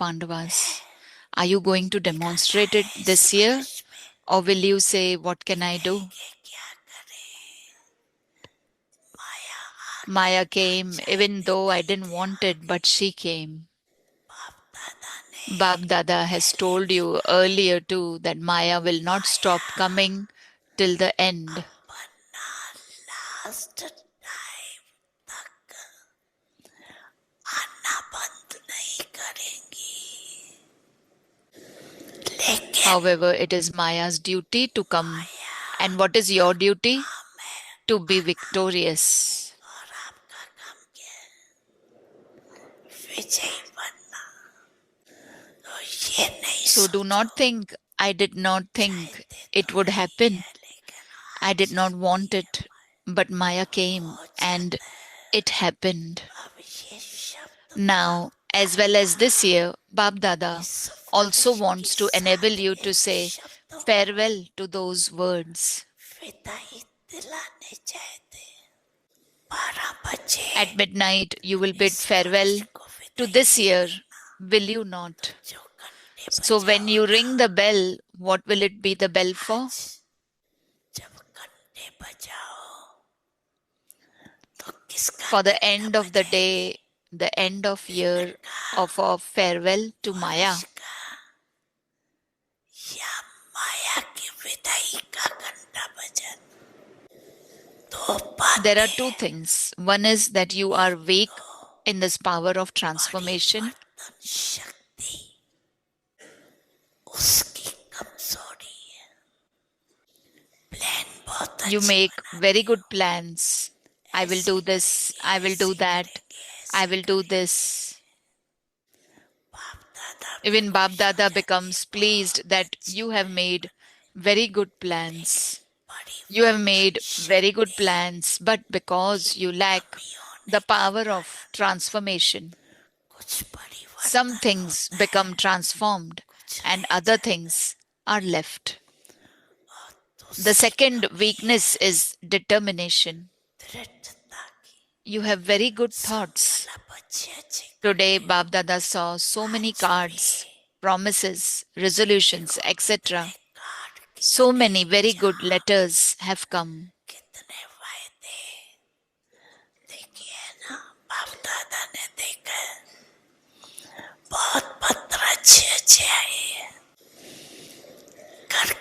Pandavas. Are you going to demonstrate it this year? Or will you say, what can I do? Maya came, even though I didn't want it, but she came. Bab Dada has told you earlier too that Maya will not stop coming till the end. However, it is Maya's duty to come. And what is your duty? To be victorious. So do not think, I did not think it would happen. I did not want it, but Maya came and it happened. Now, as well as this year, Bab Dada also wants to enable you to say farewell to those words. At midnight, you will bid farewell to this year, will you not? So when you ring the bell, what will it be the bell for? For the end of the day, the end of year of our farewell to Maya. There are two things. One is that you are weak in this power of transformation. You make very good plans. I will do this, I will do that, I will do this. Even Bab Dada becomes pleased that you have made very good plans. You have made very good plans, but because you lack the power of transformation, some things become transformed and other things are left. The second weakness is determination. You have very good thoughts. Today, Bab Dada saw so many cards, promises, resolutions, etc. So many very good letters have come.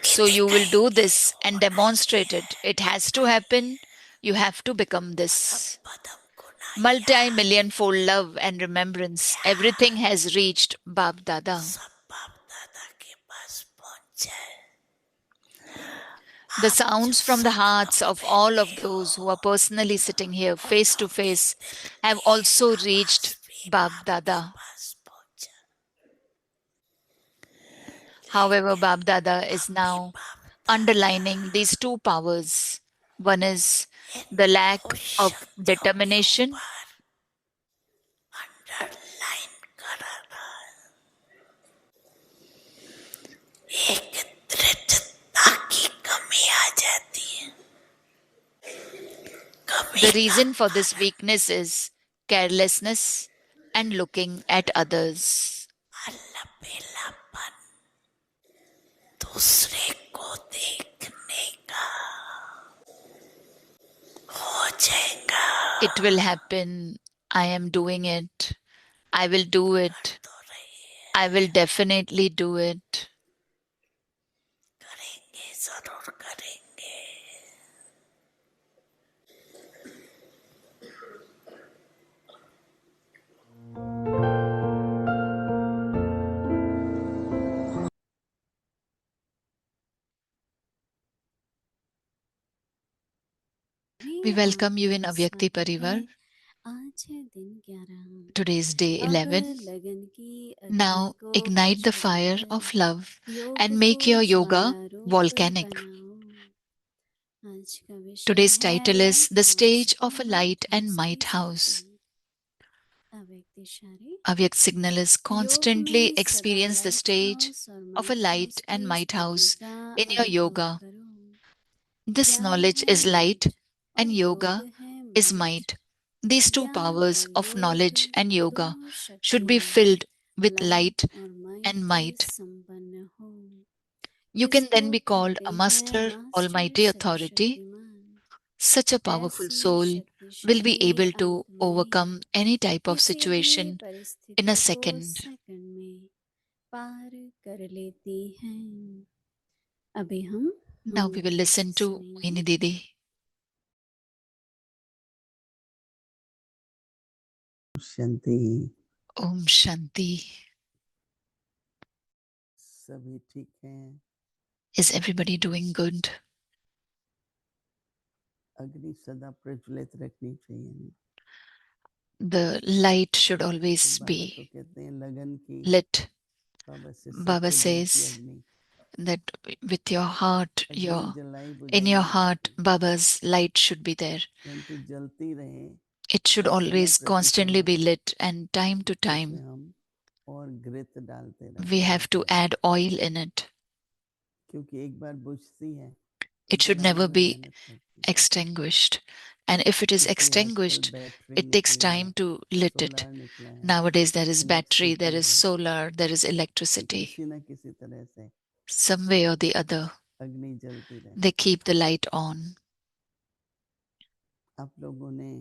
So you will do this and demonstrate it. It has to happen. You have to become this. Multi-million-fold love and remembrance. Everything has reached Bab Dada. The sounds from the hearts of all of those who are personally sitting here face to face have also reached Bab Dada. However, Bab Dada is now underlining these two powers. One is the lack of determination. The reason for this weakness is carelessness and looking at others. It will happen. I am doing it. I will do it. I will definitely do it. We welcome you in Avyakti Parivar. Today is day 11. Now ignite the fire of love and make your yoga volcanic. Today's title is The Stage of a Light and Might House. Avyak Signal is constantly experience the stage of a light and might house in your yoga. This knowledge is light and yoga is might. These two powers of knowledge and yoga should be filled with light and might, you can then be called a master, almighty authority. Such a powerful soul will be able to overcome any type of situation in a second. Now we will listen to Mohini Didi. Shanti. Om Shanti. सभी ठीक हैं? Is everybody doing good? अग्नि सदा प्रज्वलित रखनी चाहिए। The light should तो always बाबा तो be कहते हैं लगन की, lit. बाबा से Baba सच्चे दिल की says अग्नि, that with your heart, अग्नि जलाई in बुझाई your नहीं heart, जाती, Baba's light should be there. परंतु जलती रहे, It should समय always प्रति constantly be समय lit, and time to उसमें time हम और घृत डालते we रहते have to हैं, add oil in it. क्योंकि एक बार बुझती है तो It should जलाने never में be मेहनत लगती है। extinguished. And if it is इसलिए आजकल extinguished, बैटरी it takes निकला है, time to lit it. Solar निकला है, Nowadays, there is battery, there electricity is है, solar, there is कि electricity. किसी न किसी तरह से Some way or the other, अग्नि जलती रहे। they keep the light on. आप लोगों ने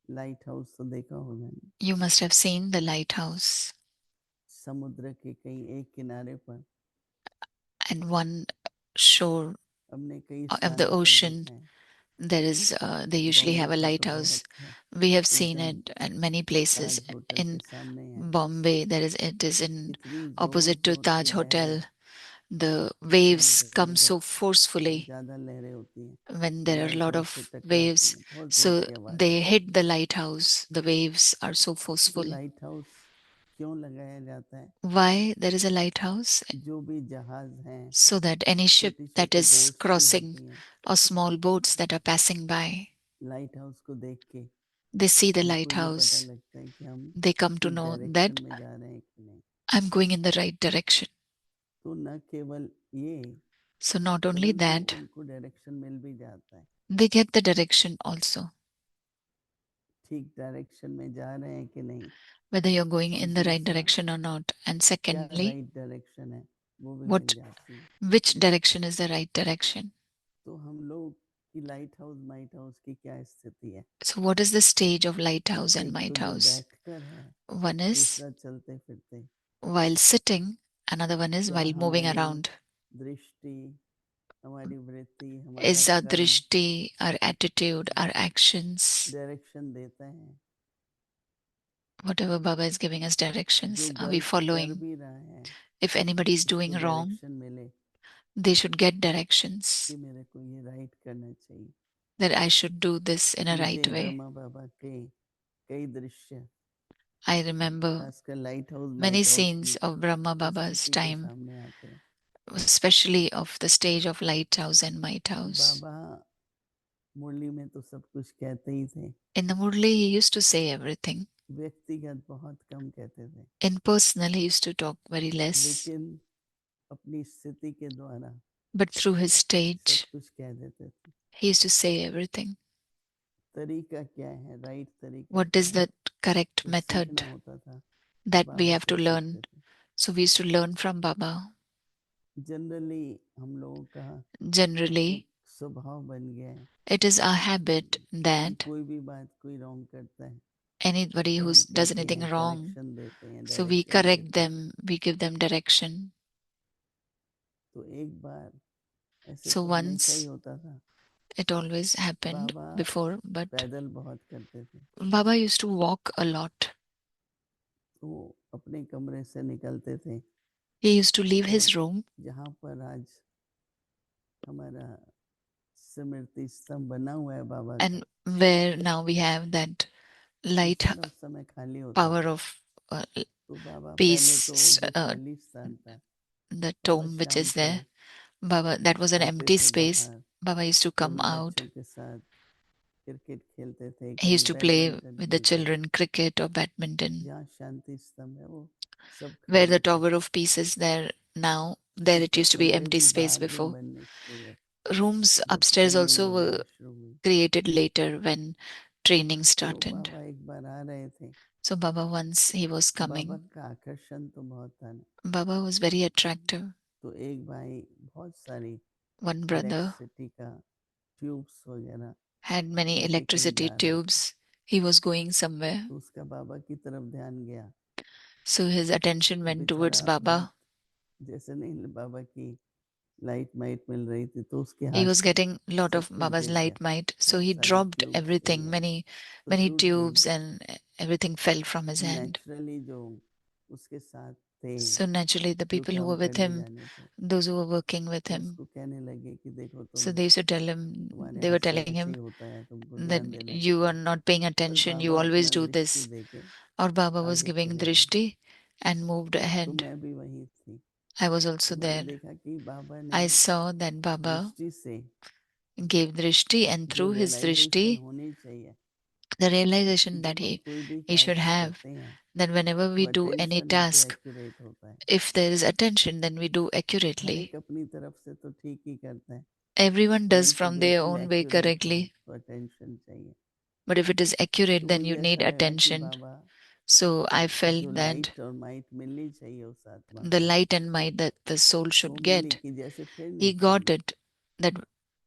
लाइट हाउस तो देखा होगा, You must have seen the lighthouse. समुद्र के कहीं एक किनारे पर And one shore हमने कई of the स्थानों पर ocean, देखा है। there is they usually Bombay have a का तो lighthouse. बहुत है, We have seen एकदम it at many places. Taj hotel के In सामने है। Bombay, it is in इतनी जोर opposite to जोर से Taj बह रहा Hotel. है, The waves समुद्र come में जब so forcefully ज्यादा लहरें होती हैं when तो there are a light lot house से of टकराती waves. हैं, बहुत जोर So की आवाज they आती hit the lighthouse. The waves are so है। forceful. लाइट हाउस क्यों लगाया जाता है? Why there is a lighthouse? जो भी जहाज हैं, So that any ship छोटी that छोटी is बोट्स भी crossing होती हैं, or small boats that are passing by, light house को देख के they see the उनको ये पता lighthouse. लगता है कि हम They come to ठीक know डायरेक्शन that में जा रहे हैं कि नहीं। I'm going in the right direction. तो न केवल ये, So not only परंतु that, उनको डायरेक्शन मिल भी जाता है, they get the direction also, ठीक डायरेक्शन में जा रहे हैं कि नहीं। whether you're going और in the right दूसरा, direction or not. And क्या secondly, राइट डायरेक्शन है वो भी मिल what जाती है। which direction is the right direction? तो हम लोग की लाइट हाउस की क्या स्थिति है? So what is the stage of lighthouse and एक तो जो lighthouse? बैठकर है, One is दूसरा चलते फिरते। while sitting, another one is क्या while moving हमारी around. दृष्टि, हमारी वृत्ति, हमारा Is our कर्म drishti, our attitude, our actions, direction देता है? whatever Baba is giving us जो directions, are we गलत कर following? भी रहा है If anybody is doing उसको wrong, डायरेक्शन मिले they should get कि directions मेरे को ये राइट करना चाहिए। that I should do this in a right मुझे way. ब्रह्मा बाबा के कई दृश्य, I remember खासकर light house many might house scenes की of Brahma Baba's स्थिति के time, सामने आते हैं। especially of the stage of lighthouse and lighthouse. बाबा मुरली में तो सब कुछ कहते ही थे, In the Murli, he used to say everything. व्यक्तिगत बहुत कम कहते थे, In personal, he used to talk very less. लेकिन अपनी स्थिति के द्वारा But through his सब stage, कुछ कह देते थे। he used to say everything. तरीका क्या है, राइट तरीका What क्या is है, the correct वो सीखना method होता था, that we बाबा have से to learn? सीखते थे। So we used to learn from Baba. Generally हम लोगों का Generally, एक स्वभाव बन गया है it is our habit कि that कोई भी बात कोई रॉन्ग करता है anybody तो who हम does कहते anything हैं, wrong, करेक्शन देते हैं, so we डायरेक्शन correct देते हैं। them, we give them direction. तो एक बार ऐसे So तो हमेशा ही once होता था। it always happened Baba before, but पैदल बहुत करते थे, Baba used to walk a lot. तो अपने कमरे से निकलते थे He used to leave और his room, जहाँ पर आज हमारा स्मृति स्तंभ बना हुआ है बाबा का, and where now we have that light उस समय खाली होता power था। of तो बाबा पहले तो peace, जो खाली स्थान था, the बाबा tomb which शाम is को there. Baba, that was an आते empty थे space. बाहर, Baba used to come कभी out. बच्चों के साथ क्रिकेट खेलते थे, He कभी used to play badminton with the खेलते थे। children cricket or badminton. जहाँ शांति स्तंभ है वो सब Where the खाली था। Tower of Peace is there now, there it उसका used to be कमरे empty भी space बाद में before. बनने शुरू हुए Rooms जब upstairs ट्रेनिंग also और were राज शुरू हुई। created later when training तो started. बाबा एक बार आ रहे थे, So Baba, once he was Baba coming, का आकर्षण तो बहुत था ना, Baba was very attractive. तो एक भाई बहुत सारी One brother इलेक्ट्रिसिटी का ट्यूब्स वगैरह had many लेके कहीं electricity जा रहा था, tubes. He was going somewhere. तो उसका बाबा की तरफ ध्यान गया, So his attention तो went towards बेचारा Baba. बहुत, जैसे नहीं बाबा की लाइट माइट मिल रही थी, तो उसके He हाथ was से getting a lot सब of कुछ Baba's गिर गया, light might. So बहुत he सारी dropped ट्यूब्स everything, वगैरह तो many टूट गई। tubes, and everything fell from his hand. Naturally जो उसके साथ थे, So naturally, the जो people who काम were with करने him, जाने थे, those who were working with तो him, उसको कहने लगे कि देखो so तुम, they used to tell him, तुम्हारे they हाथ were से telling ऐसे ही him होता है, तुमको that ध्यान देना you are चाहिए। not paying बस attention, you बाबा always अपना do दृष्टि this. देके Or Baba was आगे giving चले गए। drishti and moved तो ahead. मैं भी वहीं थी, I was तो also मैंने there. देखा कि बाबा ने I saw that Baba दृष्टि से gave drishti, and जो through his रियलाइजेशन drishti, होनी चाहिए the कि realization that जब हम कोई भी he should टास्क have, करते हैं, that whenever तो we do any अटेंशन है तो task, एक्यूरेट होता है। if there is attention, then we do her accurately. एक अपनी तरफ से तो ठीक ही करते हैं, Everyone does परंतु from their बिल्कुल own way एक्यूरेट हो correctly. तो अटेंशन चाहिए। But if it is accurate, तो then मुझे you need ऐसा लगा कि attention. Baba So I felt जो that लाइट और माइट मिलनी चाहिए उस आत्मा the को, light and might that the soul तो should मिली, get, कि जैसे फिर he नहीं got करना। it. That,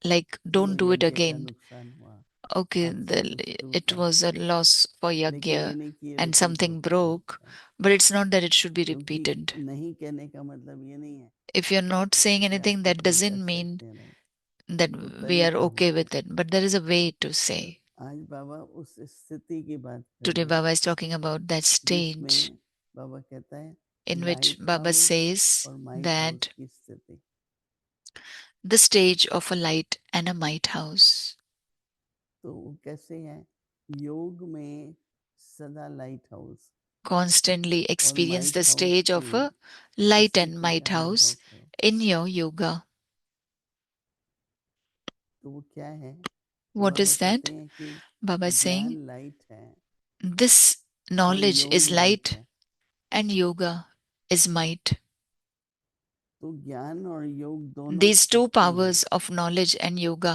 like, चलो don't do it यज्ञ का again. नुकसान हुआ, Okay, हाथ से कुछ it टूटा, was a loss for लेकिन ये Yagya नहीं कि ये and रिपीट something होता broke, रहता है, but it's not that it should be क्योंकि repeated. नहीं कहने का मतलब ये नहीं है If you're not saying कि आप anything, that कुछ भी कर doesn't mean सकते हैं, नहीं, that वो we are तरीका okay होता है। with it, but there is a way to तो say. आज बाबा उस स्थिति की बात कर Today, रहे हैं Baba is talking about that stage जिसमें बाबा कहता है in which light Baba house says और माइट हाउस that की स्थिति। the stage of a light and a might house. तो वो कैसे है, योग में सदा लाइट हाउस Constantly और experience might the house stage of की a light and स्थिति might का अनुभव house करो। in your yoga. तो वो क्या है, तो What बाबा is कहते that? हैं कि Baba is saying ज्ञान लाइट है this और knowledge योग is माइट light है। and yoga is might. तो ज्ञान और योग दोनों These two शक्ति हैं। powers of knowledge and yoga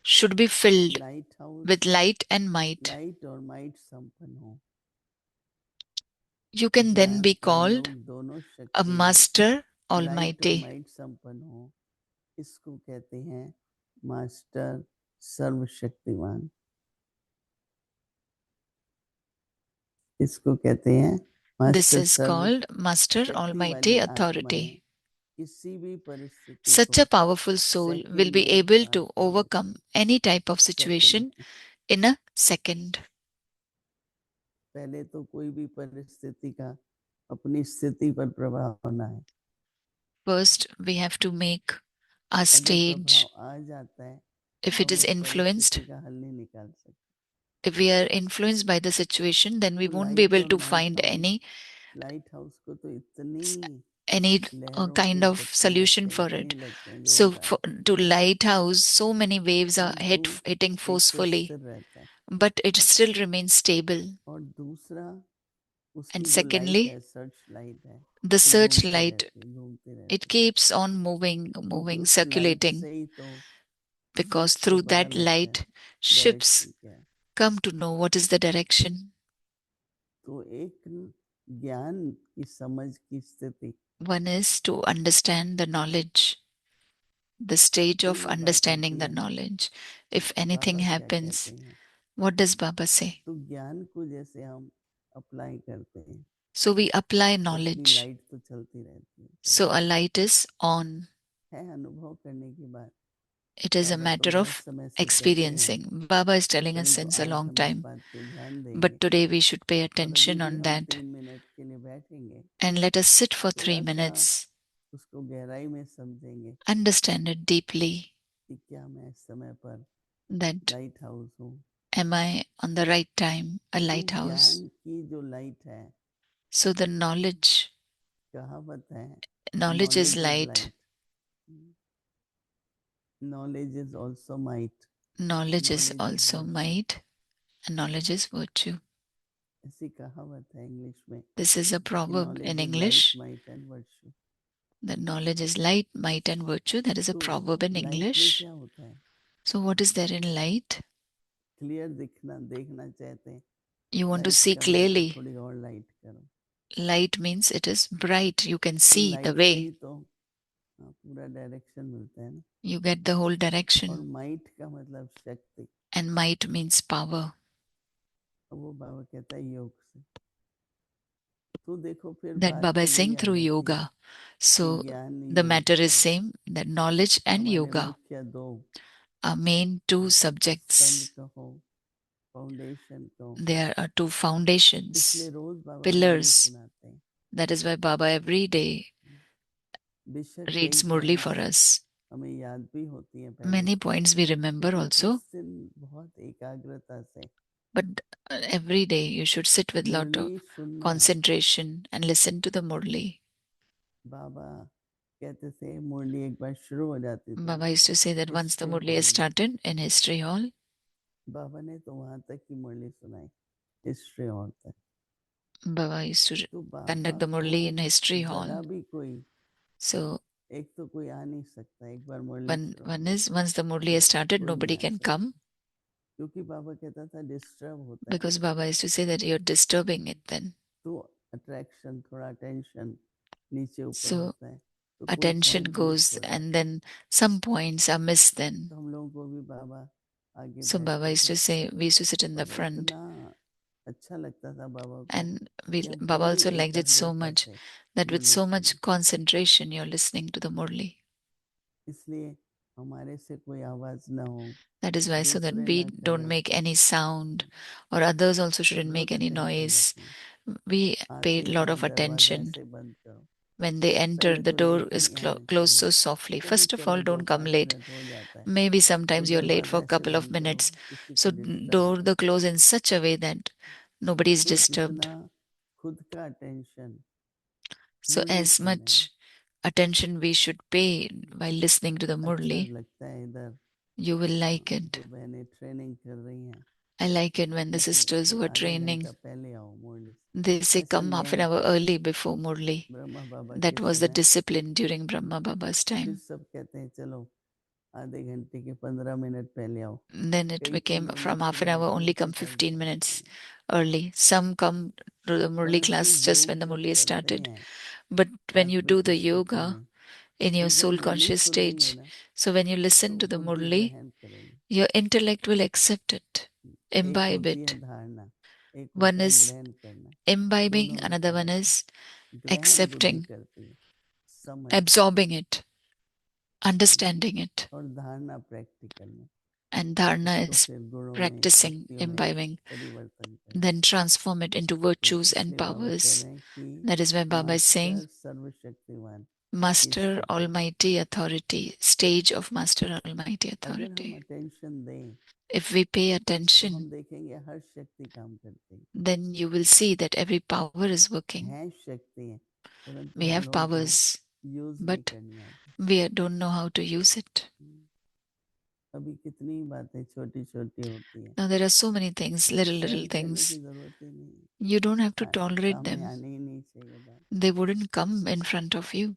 should be filled light house, with light and might. Light और माइट संपन्न हो, You can then ज्ञान be और called योग दोनों a शक्तियां master लाइट और almighty. माइट संपन्न हो, इसको कहते हैं मास्टर सर्वशक्तिमान। इसको कहते हैं This master is called Master सर्वशक्ति वाली Almighty आत्माएं Authority. किसी भी परिस्थिति Such को a powerful soul will second be में able पार to कर लेती overcome है। any type of second situation में, in a second. पहले तो कोई भी परिस्थिति का अपनी स्थिति पर प्रभाव होना है। First, we have to make our अगर प्रभाव stage. आ जाता है If तो it हम is उस influenced, परिस्थिति का हल नहीं निकाल सकते। if we are influenced by the situation, then we तो won't be लाइट able और to might find house, light house को तो इतनी any लहरों kind के of झटके solution लगते हैं, for इतने it. लगते हैं So जोरदार, to lighthouse, so many waves are परंतु hitting एक तो forcefully, स्थिर रहता है but it still remains stable. और दूसरा And उसकी जो लाइट secondly, है, सर्च लाइट है, the वो घूमती searchlight, रहती है, घूमती it रहती है, keeps on moving, क्योंकि moving, उस लाइट circulating, से ही तो because को through पता that लगता है light, ships डायरेक्शन क्या है। come to know what is the direction. तो एक ज्ञान की समझ की स्थिति, One is to understand the knowledge, the stage कोई of भी बात understanding होती the है knowledge. तो If anything बाबा क्या कहते happens, हैं, what does Baba say? तो ज्ञान को जैसे हम अप्लाई करते हैं So we apply तो अपनी knowledge. लाइट तो चलती रहती है, So चलती a रहती light is on. है। अनुभव करने की बात, It is a बाबा तो matter बहुत of समय से कहते हैं, experiencing. Baba is telling us परंतु since a आज long हम इस time. बात पे ध्यान देंगे But today we should pay और अभी attention भी on हम that. 3 मिनट के लिए बैठेंगे, And let us sit for थोड़ा 3 सा minutes, उसको गहराई में समझेंगे understand it deeply, कि क्या मैं इस समय पर that लाइट हाउस हूँ। am I on the right time, a तो lighthouse? ज्ञान की जो लाइट है, So the knowledge, कहावत है, knowledge is knowledge is light, light, knowledge is also might, knowledge is knowledge is also virtue, might, and knowledge is virtue. ऐसी कहावत है इंग्लिश में This is a कि proverb in knowledge is light, English. might and virtue। The knowledge is light, might, and virtue. That is a तो proverb in light में English. क्या होता है, So what is there in light? Clear दिखना, देखना चाहते हैं You want to light see का मतलब clearly. थोड़ी और लाइट करो, Light means it is bright. You can तो see the लाइट से ही way. तो पूरा डायरेक्शन मिलता है ना। You get the whole और direction. माइट का मतलब शक्ति, And might means power. और वो बाबा कहता है योग से। तो देखो फिर That बात Baba तो is वही saying आ through जाती है yoga. कि So ज्ञान the योग matter is का same, that knowledge and हमारे yoga मुख्य दो are main two स्तंभ subjects. कहो, फाउंडेशन कहो। There are two इसलिए foundations, रोज बाबा मुरली pillars. सुनाते हैं। That is why Baba every day बेशक कई reads Murli for points us. हमें याद भी होती हैं पहले Many से, points we remember लेकिन also, इस दिन बहुत एकाग्रता से but every day you should sit with lot of मुरली सुनना। concentration and listen to the Murli. बाबा कहते थे मुरली एक बार शुरू हो जाती थी Baba used to say that once the history Murli hall is में, started in history hall, बाबा ने तो वहां तक की मुरली सुनाई, हिस्ट्री हॉल तक। Baba used to तो conduct बाबा the को Murli in history जरा hall. भी कोई, So एक तो कोई आ नहीं सकता, एक बार मुरली शुरू हो one गई is once the Murli तो is started, कोई नहीं nobody आ can सकता, come, क्योंकि बाबा कहता था डिस्टर्ब होता है ना, because Baba used to say that you're disturbing it then. तो अट्रैक्शन थोड़ा टेंशन नीचे ऊपर So होता है, तो कोई attention पॉइंट मिस goes हो and जाता है। then some points are missed then. तो हम लोगों को भी बाबा आगे So Baba बैठते used थे, to say, we used to sit in the पर front, इतना अच्छा लगता था बाबा को and कि हम Baba पूरी also liked it so एकाग्रता much से that with मुरली so सुने। much concentration you're listening to the Murli. इसलिए हमारे से कोई आवाज ना हो, That is why, so that दूसरे we ना don't करें, make any sound, or others also shouldn't make बहुत any टेंशन noise. रहती है। We pay आते a lot समय of दरवाजा attention. ऐसे बंद करो, When they enter, पहले the तो door लेट is नहीं आना closed चाहिए, so softly. कभी First of चलो all, don't come 2-5 late. Minute हो जाता है, Maybe तो sometimes you're late for दरवाजा a ऐसे couple of बंद करो, minutes. किसी को So डिस्टर्ब door ना the हो। close in such a way that nobody is तो disturbed. जितना खुद का अटेंशन So मुरली as सुनने में much attention we should pay while listening to the अच्छा Murli, लगता है। इधर you will like it. जो बहनें ट्रेनिंग कर रही हैं I like it when the कहती हैं sisters कि who are आधा training, घंटा पहले आओ मुरली। they say ऐसा come half an नियम hour था early before Murli. ब्रह्मा बाबा के That was the समय। discipline during Brahma Baba's फिर time. सब कहते हैं चलो आधे घंटे के 15 मिनट पहले आओ। Then it कई तो became महिलाएं from half an सुबह hour उठने only से come पहले 15 आती minutes हैं, early. Some come to the Murli परंतु class just when योग the जब Murli is करते started. हैं But when you do जागृत the स्थिति yoga में, in तो your जब soul मुरली conscious सुनेंगे stage, ना so when you listen तो to the बुद्धि Murli, ग्रहण करेगी। your intellect will accept it, एक imbibe होती है it. धारणा, एक One होता है is ग्रहण करना, imbibing, दोनों में another one फर्क है। is ग्रहण बुद्धि accepting, करती है, समझ, absorbing it, understanding it. और धारणा प्रैक्टिकल में And dharana उसको is फिर गुणों में practicing, शक्तियों में imbibing, परिवर्तन करती then है। transform it into तो virtues and इसलिए बाबा कह powers. रहे हैं कि That is why Baba is saying, master सर्वशक्तिवान की Master स्थिति। Almighty Authority, stage of Master Almighty अगर हम Authority. अटेंशन दें If we pay तो हम attention, देखेंगे हर शक्ति काम करती है। then you will see that every power is working. हैं शक्ति है, परंतु We हम have लोगों को powers, यूज नहीं but करनी आती। we don't know how to use it. अभी कितनी बातें छोटी छोटी होती हैं, Now, there are so many things, little सहन करने की things. जरूरत ही नहीं है, You don't have to tolerate सामने them. आने ही नहीं चाहिए बात। They wouldn't come in front of you.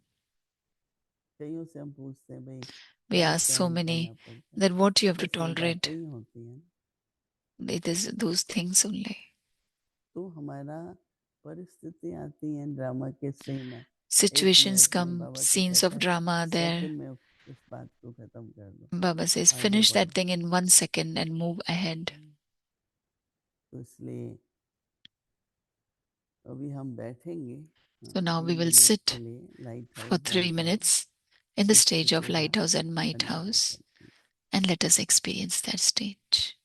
कईयों से हम पूछते हैं भाई We क्या ask so सहन करना many पड़ता है, that what you have to बस वो tolerate. बातें ही होती हैं। It is those things only. तो हमारा परिस्थिति आती है ड्रामा के सीन में, 1 Situations मिनट में come, बाबा तो scenes कहता of है drama are there. सेकंड में उस बात को खत्म कर दो, Baba says, आगे finish that बढ़ो। thing in 1 second and move ahead. तो इसलिए अभी हम बैठेंगे So now we 3 will minute के sit लिए लाइट for हाउस 3 जाके minutes in the इस stage of स्थिति का lighthouse and might अनुभव house, करते हैं। and let us experience that stage.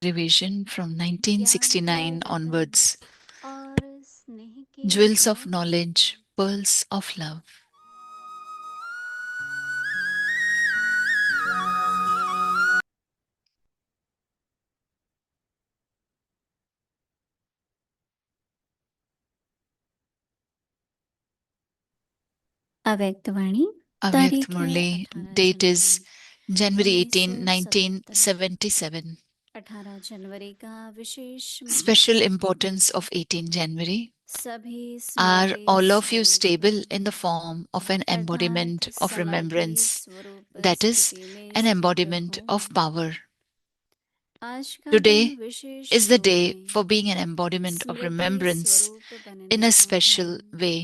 Revision from 1969 onwards. और स्नेह के Jewels of द्वार knowledge, pearls of love. अव्यक्तवाणी Avyakt तारीख है Murli, 18 date is January January 18, 1977 1977. 18 जनवरी का विशेष Special महत्व। importance of 18 January. सभी Are Smriti all of you स्वरूप stable in the form of an अर्थात embodiment of समाधि remembrance, स्वरूप that is, स्थिति में an स्थित embodiment हो। of power? आज का दिन Today विशेष is the रूप day में for being an embodiment of Smriti remembrance स्वरूप बनने in a का special है। way,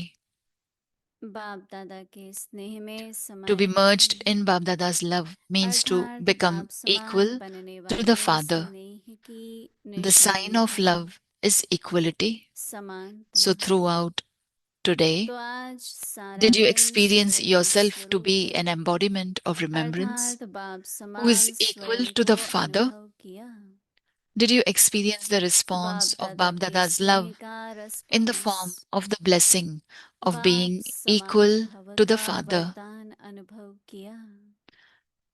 बाप दादा के स्नेह में to be समाये merged हुए, in Bab Dada's love means to अर्थात become बाप समान equal बनने to the वाले Father. स्नेह की The sign निशानी of है love is equality. समानता। So throughout today, तो आज सारा did you दिन experience स्वयं yourself to स्वरूप be an embodiment of remembrance अर्थात बाप who is समान equal स्वयं to को the Father? अनुभव किया। Did you experience the बाप response of दादा Bab के Dada's स्नेह love का in the response form of the blessing of बाप being समान equal भव to the का Father? वरदान अनुभव किया।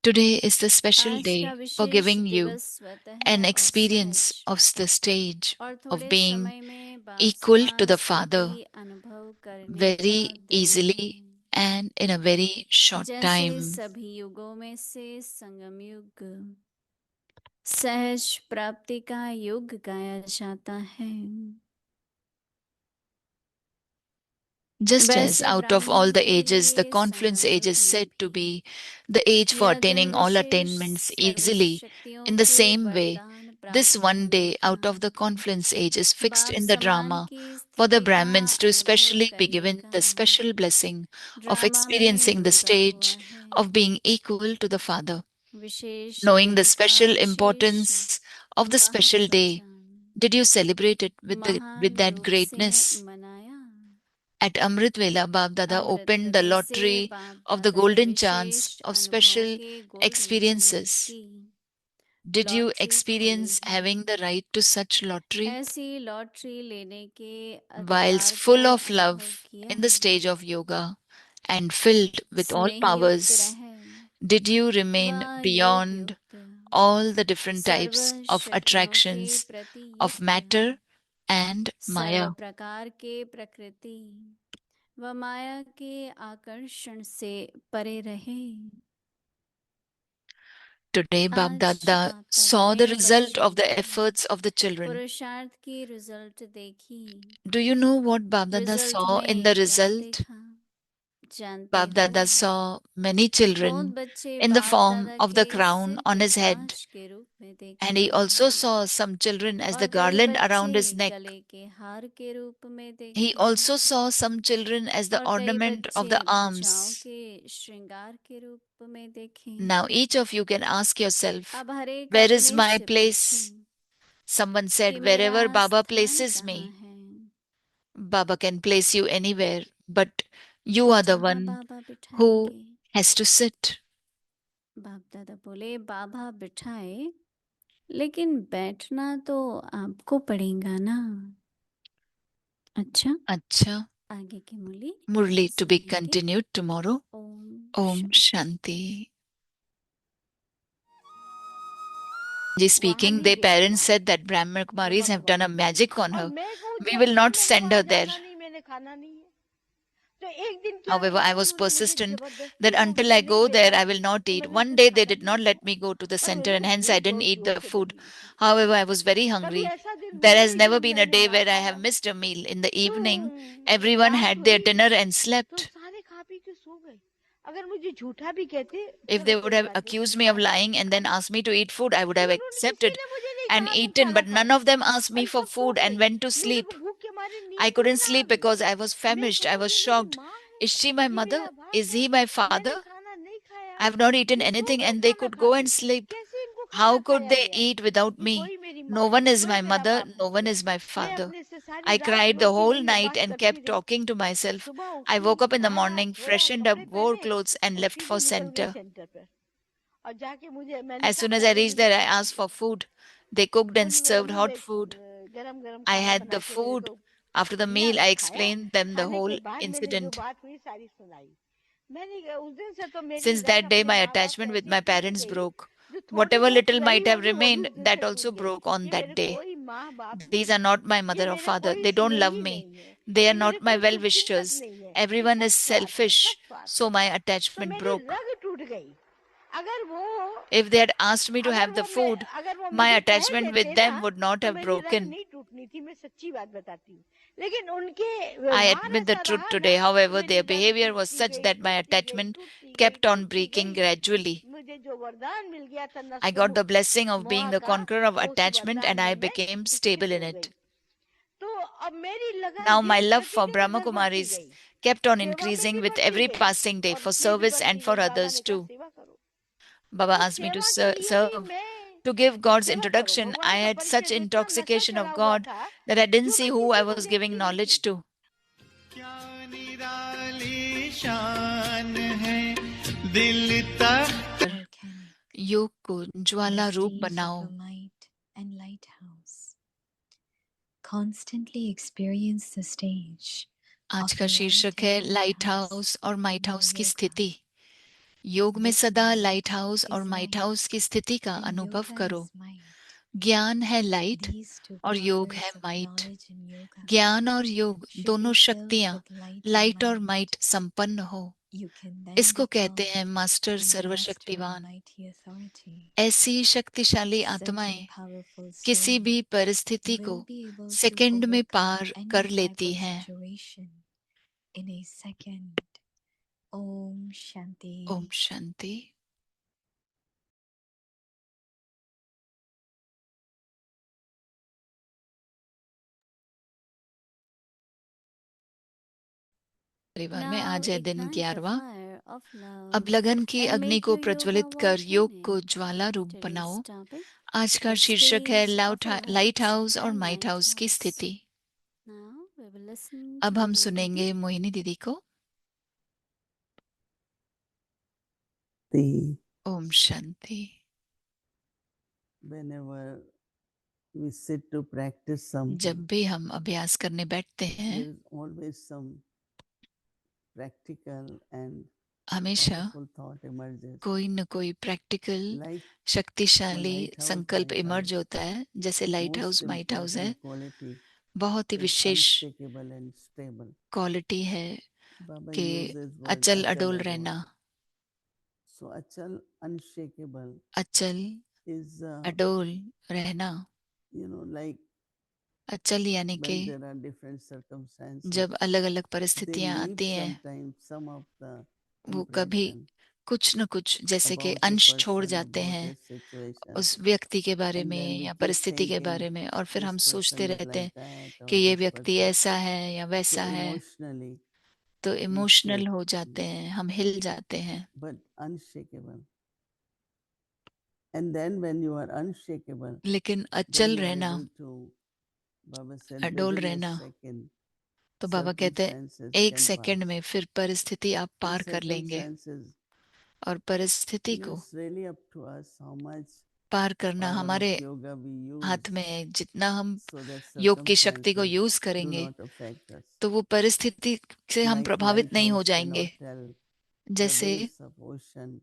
Today is the special आज का day for wishes giving you दिवस स्वतः an और experience सहज of the stage और of थोड़े being समय में बाप equal to समान the स्थिति Father अनुभव करने का very दिन है। easily and in a very short जैसे time. सभी युगों में से संगम युग सहज प्राप्ति का युग गाया जाता है, Just as वैसे out of all ब्राह्मणों the के ages, the लिए confluence संगम age युग is में said to भी be the age for यह दिन attaining all विशेष attainments सर्व easily, शक्तियों in the के same way, वरदान this प्राप्त one होने day का, out of the confluence age is fixed बाप in the समान drama की for the स्थिति का Brahmins to अनुभव specially be करने given का। the special blessing of drama में experiencing the योगा हुआ stage है। of being equal to the Father. Wishes Knowing दिन the का special wishes importance of the special day, महत्वचन did you celebrate it with महान that रूप greatness? से मनाया। At Amrit Vela, Bab Dada Amrit opened the वेले से lottery बाप of the दादा ने golden विशेष chance of अनुभवों special के गोल्डन चांस experiences. की Did you लॉटरी खोली experience है। having the right to such lottery? ऐसी लॉटरी लेने के Whilst अधिकार full को of अनुभव love किया। in the stage of yoga and filled with all स्नेह युक्त powers, रहे did you remain व योग beyond युक्त all the different serve types of शक्तियों के attractions प्रति of युक्त matter and सर्व Maya? प्रकार के प्रकृति व माया के आकर्षण से परे रहे। Today, Bab आज Dada बाप दादा saw the ने result of the बच्चों के efforts of the children. पुरुषार्थ की रिजल्ट देखी। Do you know what Bab Dada result saw in में the क्या result? देखा जानते Bab हो? Dada saw many बहुत children बच्चे in the बाप form दादा of the के crown on सिर his पे head, ताज के रूप में and he देखे also saw some children as the और कई garland बच्चे around his neck. गले के हार के रूप में He देखे also saw some children as the और कई ornament of बच्चे the भुजाओं arms. के श्रृंगार के रूप में देखे। Now, each of you can ask yourself, अब हर एक where is अपने my से place? पूछे Someone कि said, मेरा wherever Baba स्थान places कहाँ me. है। Baba can place you anywhere, but you are the जहाँ one Baba who बिठाएंगे। has to sit. बाप दादा बोले बाबा बिठाए लेकिन बैठना तो आपको पड़ेगा ना। अच्छा Acha, आगे की मुरली Murli to be सुनेंगे। continued tomorrow. Om Om Shanti. Shanti. Speaking, their parents said that Brahma Kumaris have done a magic on her. We will not send her there. However, I was persistent that until I go there, I will not eat. One day they did not let me go to the center, and hence I didn't eat the food. However, I was very hungry. There has never been a day where I have missed a meal. In the evening, everyone had their dinner and slept. If they would have accused me of lying and then asked me to eat food, I would have accepted and eaten, but none of them asked me for food and went to sleep. I couldn't sleep because I was famished. I was shocked. Is she my mother? Is he my father? I have not eaten anything and they could go and sleep. How could they eat without me? No one is my mother, no one is my father. I cried the whole night and kept talking to myself. I woke up in the morning, freshened up, wore clothes, and left for center. As soon as I reached there, I asked for food. They cooked and served hot food. I had the food. After the meal, I explained them the whole incident. Since that day, my attachment with my parents broke. Whatever little might have remained, that also broke on that day. These are not my mother or father. They don't love me. They are not my well wishers. Everyone is selfish. So my attachment broke. अगर वो If they had asked me to अगर have the वो मैं food, अगर वो my मुझे कह attachment देते with ना them would not तो have मेरी रग broken. नहीं टूटनी थी, मैं सच्ची बात बताती हूँ। लेकिन उनके I व्यवहार admit the ऐसा truth रहा ना today. तो However, मेरी their रग behavior was such that my attachment kept on टूटती breaking गई। gradually. मुझे जो वरदान मिल गया था I नष्ट got the blessing of being मोह the का, conqueror of उस attachment वरदान and I में मैं became स्थित stable in हो it. गई। तो अब मेरी लगन Now my दिन love for प्रतिदिन Brahma अगर बढ़ती Kumaris गई, kept on सेवा में increasing भी with बढ़ती every गई passing day और for ये भी service बढ़ती and for गई। बाबा others ने कहा too. सेवा करो, Baba तो asked me to सेवा के लिए ही serve. मैं To give God's सेवा करो। introduction, I भगवान का had such परिचय से इतना नशा intoxication चढ़ा of हुआ God था that I didn't जो see मैं who I किसी को was giving देखती नहीं knowledge थी। to. क्या निराली शान है दिल तक Or can योग को the ज्वाला रूप stage of बनाओ. the light and lighthouse constantly experience the stage आज of का the शीर्षक light है and लाइट lighthouse हाउस और माइट in your हाउस की yoga. स्थिति. योग में सदा लाइट हाउस और is माइट light हाउस की स्थिति का and अनुभव yoga करो. is might. ज्ञान है लाइट These two और योग है powers of might. knowledge and yoga ज्ञान और योग should दोनों be filled शक्तियां with light and लाइट और might. माइट संपन्न हो. You can then इसको कहते become हैं मास्टर the master सर्वशक्तिवान. mighty authority. ऐसी शक्तिशाली Such a आत्माएं powerful किसी soul भी परिस्थिति को will be able to second में overcome पार any कर type लेती of हैं. situation in a second. Om Shanti. Om शांति. परिवार में Now आज है दिन ignite the 11वां. fire of अब love लगन की and अग्नि make को your yoga प्रज्वलित wall कर योग को flaming. ज्वाला रूप Today's बनाओ. topic, आज का the शीर्षक है stage of a light light house और and माइट हाउस की lighthouse. स्थिति. Now we will listen अब to हम Mohini सुनेंगे Didi. मोहिनी दीदी को. The Om Shanti. whenever we sit to practice something, जब भी हम अभ्यास करने बैठते हैं, there is always some practical and हमेशा powerful thought emerges. कोई न कोई प्रैक्टिकल Like शक्तिशाली lighthouse, संकल्प might इमर्ज house, होता है. जैसे lighthouse most might house है, important quality बहुत ही is विशेष unshakable and stable. क्वालिटी है Baba कि uses word अचल achal अडोल adol. रहना. So achal, unshakable अचल is अडोल रहना. like अचल यानी कि when there are different circumstances, जब अलग अलग they परिस्थितियां leave आती हैं, sometimes some of the वो कभी impression कुछ न कुछ जैसे कि about a अंश छोड़ person, जाते about हैं a situation, उस व्यक्ति के बारे and then में we या keep परिस्थिति के thinking बारे में, और फिर हम this सोचते person is रहते हैं like that कि or ये this व्यक्ति person. ऐसा है या So वैसा है, emotionally तो we इमोशनल shake, हो जाते हैं, हम हिल जाते हैं. but unshakable. And then when you are unshakable, लेकिन then अचल you are रहना, able to, Baba said, अडोल within a रहना, second, तो बाबा कहते हैं circumstances एक can सेकंड pass. में फिर परिस्थिति आप In पार कर लेंगे. circumstances, और परिस्थिति को it's really up to us how much पार करना power of हमारे yoga we use हाथ में है. जितना हम so that योग की शक्ति को circumstances यूज do करेंगे not affect us. तो वो परिस्थिति से हम Like प्रभावित नहीं हो lighthouse जाएंगे. cannot tell the जैसे waves of ocean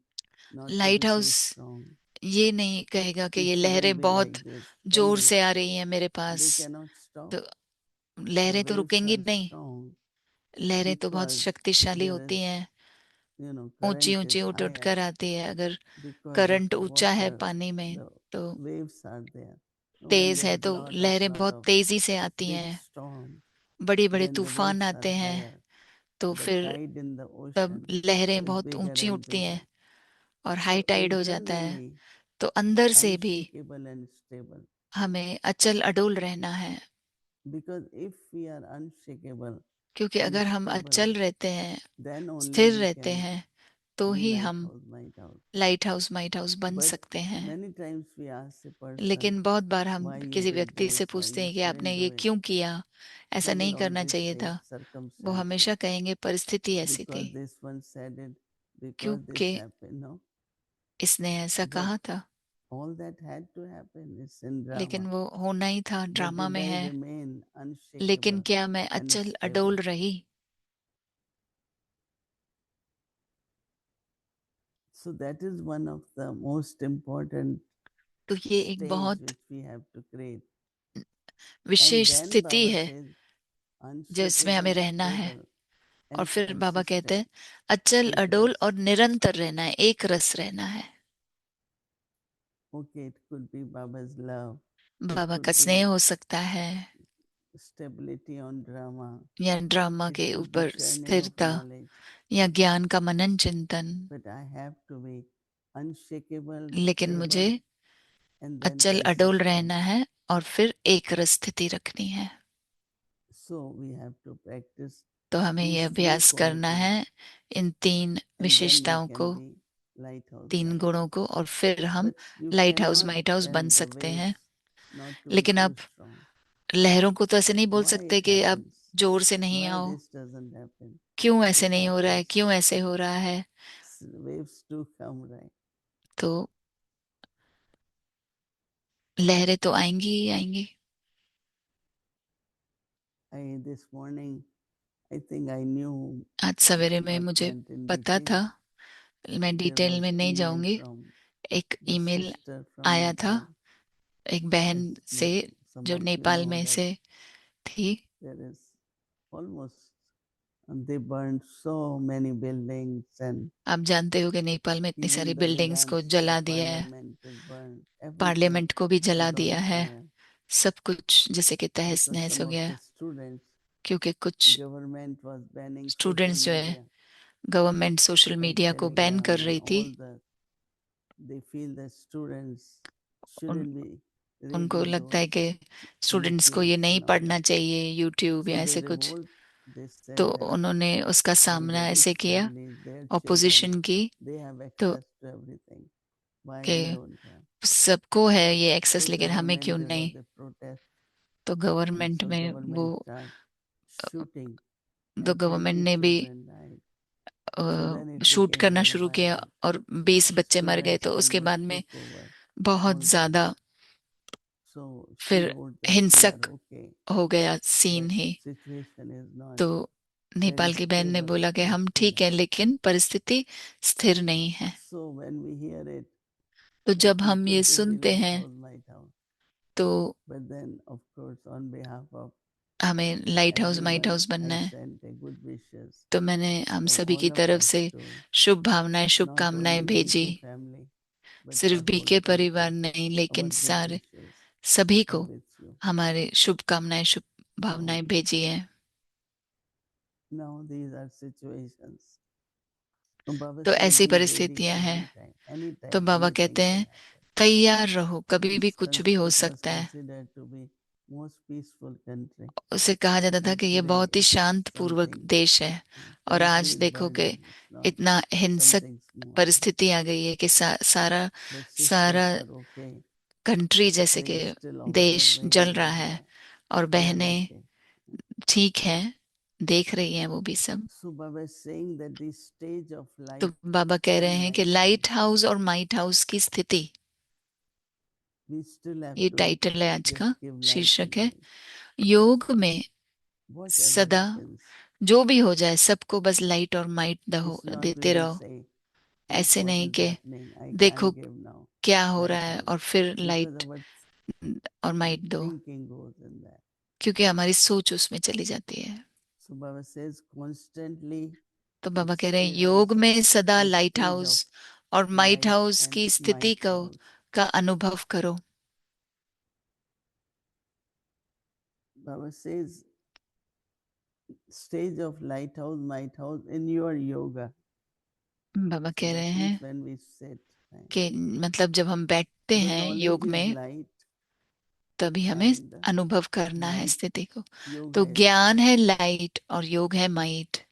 not to light be too house strong. ये नहीं कहेगा कि It ये shouldn't लहरें be बहुत like this. जोर When से आ रही हैं मेरे they पास, cannot stop, तो the लहरें तो waves रुकेंगी are नहीं. strong लहरें तो बहुत because शक्तिशाली there होती is, हैं, ऊंची current ऊंची is उठ उठ higher कर आती है. अगर because of करंट the ऊंचा है water, पानी में the तो waves are there. When Tej there है is तो लहरें lot बहुत of तेजी से आती big हैं, storm, बड़े बड़े then the तूफान waves are आते हैं, higher. तो The फिर tide in the तब ocean लहरें is बहुत bigger ऊंची and उठती bigger. हैं और So हाई टाइड हो जाता है. internally, तो अंदर से भी unshakable and stable. हमें अचल अडोल रहना है. Because if we are unshakable क्योंकि and अगर हम stable, अचल रहते हैं, then only स्थिर we रहते can हैं, तो be ही हम lighthouse, might house. Light house might house बन But सकते हैं. many times we ask a person, लेकिन बहुत बार हम why you किसी did व्यक्ति this, से why पूछते you हैं कि आपने shouldn't do ये it. क्यों किया, ऐसा They नहीं will करना always चाहिए say था. वो circumstances. हमेशा कहेंगे परिस्थिति ऐसी Because थी, this one said it, because this क्योंकि happened. No, इसने ऐसा but कहा था. all that had to happen is in लेकिन drama. वो होना ही था, But ड्रामा did में I है. remain लेकिन unshakable क्या मैं and अचल stable? अडोल रही? So that is one of the most important तो ये एक stage बहुत which we have to create. And wishes then स्थिति Baba है says जिसमें हमें unshakable, रहना है. stable और and फिर बाबा कहते consistent हैं अचल एक अडोल रस. और निरंतर रहना है, एक रस रहना है. Okay, it could be Baba's love, Baba could का be स्नेह हो सकता है, stability on drama, या ड्रामा it के could be ऊपर churning of स्थिरता, knowledge. या ज्ञान का मनन चिंतन। But I have to be unshakable, लेकिन मुझे stable, and then अचल अडोल consistent. रहना है और फिर एक रस स्थिति रखनी है। So we have to practice तो हमें these ये three अभ्यास करना qualities, है इन 3 and then we विशेषताओं can को, be lighthouse 3 guide. गुणों को, और फिर हम But you light house cannot might house बन bend the सकते हैं। waves, not to be लेकिन too आप strong. लहरों को तो ऐसे नहीं बोल Why सकते it कि आप happens? जोर से नहीं Why आओ, this doesn't happen? क्यों ऐसे It नहीं हो रहा है, happens. क्यों ऐसे हो रहा है। Waves do come, right? तो लहरें तो आएंगी ही आएंगी। This morning, I think I knew. आज सवेरे में not मुझे went in पता detail. था, मैं There डिटेल was में नहीं email जाऊंगी। from एक the ईमेल sister from आया था Nepal. एक बहन As से some जो of you नेपाल know में that से थी। there is almost, and they burned so many buildings, and आप जानते हो कि नेपाल में इतनी even सारी the बिल्डिंग्स को lamps जला of दिया है, parliament is burned. Everything parliament को भी जला is on दिया है, fire सब कुछ जैसे कि तहस because नहस some हो of गया the है। students, क्योंकि कुछ government was banning social students जो है media government social and media को बैन Telegram कर and रही थी। all the. They feel that students उन, shouldn't be उनको reading लगता है those कि स्टूडेंट्स को ये YouTube नहीं and all पढ़ना that. चाहिए यूट्यूब So या they ऐसे कुछ। revolt. They तो said that उन्होंने उसका there is सामना a ऐसे rich किया, family, their ऑपोजिशन children, की, they have तो access to everything. Why कि we don't have? सबको है ये एक्सेस So लेकिन हमें government, क्यों there नहीं। was a protest, तो and गवर्नमेंट so में वो government start shooting, तो and गवर्नमेंट 20 ने भी children died. So then it shoot became करना very शुरू किया violent. और 20 बच्चे मर गए। Students तो उसके बाद almost में took over बहुत all things. ज्यादा So she फिर wrote that we are हिंसक okay, हो गया सीन but ही। situation is not तो very नेपाल की बहन ने stable, बोला कि not हम ठीक stable. है लेकिन परिस्थिति स्थिर नहीं है। So when we hear it, तो that जब we हम ये could be सुनते हैं lighthouse, lighthouse. तो But then, of course, on behalf of हमें light house might everyone, house बनना I है। sent a good wishes तो मैंने हम from सभी की all of तरफ us से to शुभ भावनाएं, not शुभकामनाएं only भेजी। BK family, but सिर्फ for whole बीके परिवार country. नहीं Our लेकिन good सारे wishes सभी are को with you. हमारे शुभकामनाएं, शुभ भावनाएं So भेजी हैं। now these are situations. So Baba तो says, ऐसी be ready परिस्थितियां हैं। anytime, anytime, तो बाबा anything कहते can हैं happen. तैयार रहो, कभी भी This कुछ भी हो it was सकता है। considered to be most peaceful country. उसे कहा जाता था And कि ये today बहुत ही it's शांतपूर्वक something. देश है, और Country आज is देखो कि burning. It's not इतना हिंसक something small. परिस्थिति आ गई है कि सारा But सारा sisters are okay. कंट्री जैसे कि They still देश observing जल and रहा they है, are, और they are बहनें okay. ठीक हैं, देख रही हैं वो भी सब। So Baba is saying that the stage of तो light बाबा कह रहे and हैं कि light लाइट house, हाउस और माइट हाउस की स्थिति, we still have ये to टाइटल है आज just का, give light शीर्षक and है light. योग में Whatever सदा happens, जो भी हो जाए सबको बस लाइट और माइट it's not we देते will रहो। say, look ऐसे what नहीं is कि happening, I देखो can't give now क्या हो रहा light है house. और फिर Because लाइट our और माइट दो, thinking goes in that. क्योंकि हमारी सोच उसमें चली जाती है। So Baba says constantly तो बाबा कह रहे हैं योग experience में सदा the light stage of house और माइट light हाउस and की स्थिति might house. का अनुभव करो। Baba says stage of lighthouse, might house in your yoga. Baba So कह that रहे हैं means when we sit, right? कि मतलब जब हम बैठते Because हैं knowledge योग is में light तभी हमें and अनुभव करना है might, स्थिति को। yoga तो is ज्ञान light. है लाइट और योग है माइट।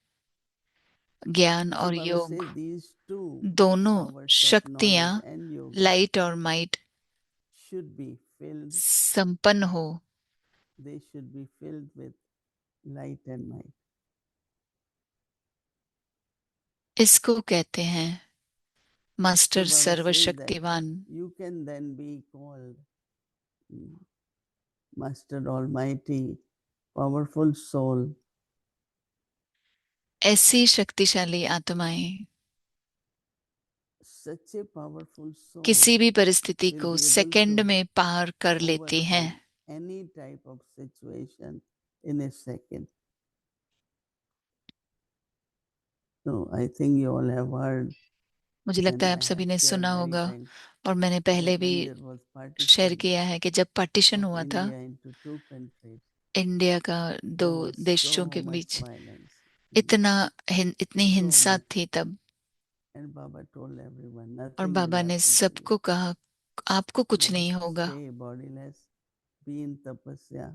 ज्ञान So और Baba योग says these two दोनों powers of शक्तियां knowledge and yoga लाइट और माइट should be filled. संपन्न हो, They should be filled with light and might. इसको कहते हैं master So Baba says that सर्वशक्तिवान। you can then be called Master Almighty, powerful soul. ऐसी शक्तिशाली आत्माएं Such a powerful soul किसी भी परिस्थिति will को be able सेकंड to में पार कर लेती हैं। overcome any type of situation in a second. So I think you all have heard, मुझे लगता and है I आप सभी have ने shared सुना many होगा, times. और मैंने पहले भी when there was share partition किया है कि जब पार्टीशन of हुआ था India into two countries, India का दो there was देशों so के much बीच, violence. इतनी So हिंसा much. थी तब। And Baba told everyone, और nothing will बाबा ने happen to you. सबको कहा आपको कुछ You नहीं होगा, stay bodiless, be in tapasya,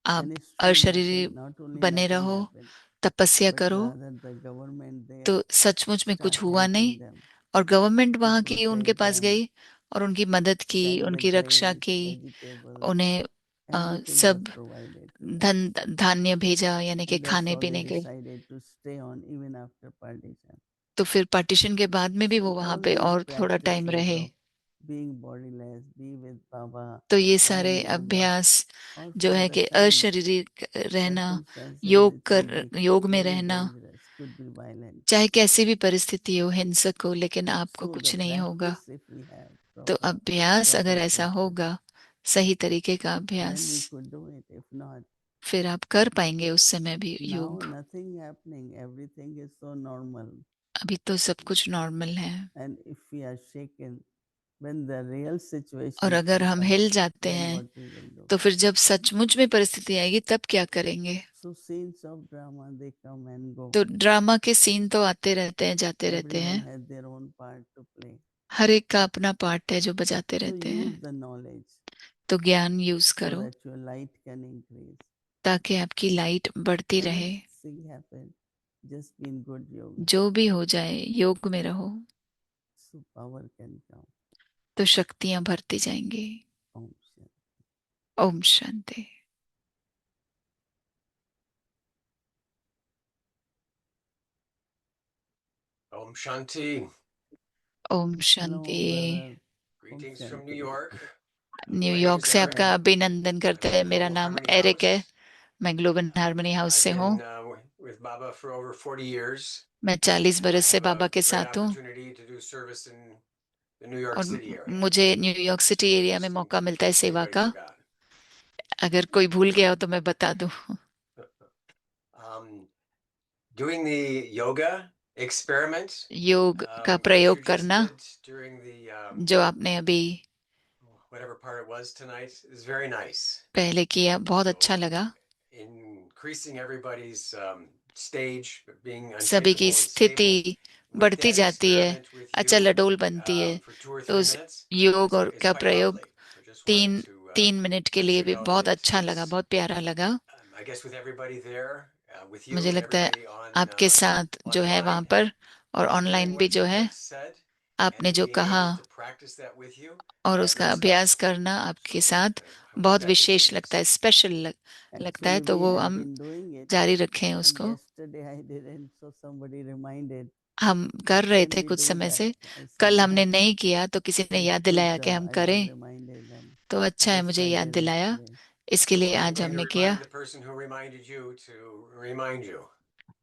आप and it still अशरीरी happened. Not only बने nothing रहो, happened, तपस्या but करो, rather the government there तो सचमुच में कुछ start हुआ नहीं। helping them और गवर्नमेंट to वहां की उनके protect पास them, गई और उनकी मदद की, send the उनकी रक्षा grains, की, vegetables, उन्हें everything was सब provided to them. धान्य भेजा, यानी कि And that's खाने how they पीने के। decided to stay on even after partition. तो फिर पार्टीशन के बाद में भी So वो वहां all पे these और थोड़ा टाइम practices रहे। of being bodiless, be with Baba, तो ये doing सारे yoga, अभ्यास or जो from है the कि time अशारीरिक रहना, circumstances योग it could be योग में very रहना, dangerous, could be violent. चाहे कैसी भी परिस्थिति हो, हिंसक हो, लेकिन आपको So the कुछ नहीं होगा। practice, if we have तो proper, अभ्यास अगर proper ऐसा practice, होगा, सही तरीके का then अभ्यास, we could do it. If not, फिर आप कर पाएंगे उस समय भी now योग। nothing happening, everything is so normal. अभी तो सब कुछ नॉर्मल है। And if we are shaken, when the real और situation अगर comes हम up, हिल जाते then हैं, what we will do? तो फिर जब सचमुच में परिस्थिति आएगी तब क्या करेंगे? So scenes of drama, they come and go. तो ड्रामा के सीन तो आते रहते हैं, जाते रहते Everyone हैं। has their own part to play. हर एक का अपना पार्ट है जो बजाते So रहते use हैं। the knowledge तो ज्ञान यूज so करो that your light can increase. ताकि आपकी लाइट बढ़ती रहे। Anything happen, just be in good yoga. जो भी हो जाए योग में रहो, So power can come. तो शक्तियां भरती जाएंगी। Om Shanti. Om Shanti. Om Shanti. Om Hello, Shanti. brother. Greetings Om from Shanti. New York. My New York name is से Eric. आपका अभिनंदन करते हैं। मेरा Global नाम Harmony एरिक है। House. मैं ग्लोबल हार्मनी हाउस I've से हूँ। been with Baba for over 40 years. मैं 40 I बरस से have a बाबा के great साथ हूँ opportunity to do service in the New York और City area. मुझे न्यूयॉर्क सिटी एरिया में Just in मौका case मिलता है सेवा anybody का। forgot. अगर कोई भूल गया हो तो मैं बता दूं। Doing the yoga experiment योग का that प्रयोग you just करना, did during the जो आपने अभी whatever part it was tonight is very nice. पहले किया, बहुत So, अच्छा लगा। increasing everybody's stage, being सभी की unshakable and stable. स्थिति With बढ़ती that जाती है, experiment with अचल you अडोल बनती है। for 2 or तो 3 उस minutes, योग और it's का quite प्रयोग lovely. So just wanted तीन to तीन मिनट के let लिए you भी know बहुत that अच्छा it's, लगा, बहुत प्यारा लगा। I guess with everybody there, with you मुझे and लगता है everybody on आपके साथ जो है वहां online, पर और hearing ऑनलाइन भी what जो you है, have said आपने and जो being कहा able to practice that with you, और उसका very अभ्यास special. करना आपके So साथ I wanted बहुत that विशेष लगता है, continues. स्पेशल लगता है। Actually, तो we वो have हम been doing it, जारी रखें and उसको। yesterday I didn't, so somebody reminded. हम So कर रहे can थे we कुछ do समय that? से, I said, कल हमने yeah. नहीं किया तो किसी ने So याद good दिलाया कि job. हम I was करें, reminded them. तो अच्छा है That's मुझे why याद I did it दिलाया, today. इसके लिए Well, I'm आज going to हमने किया। remind the person who reminded you to remind you.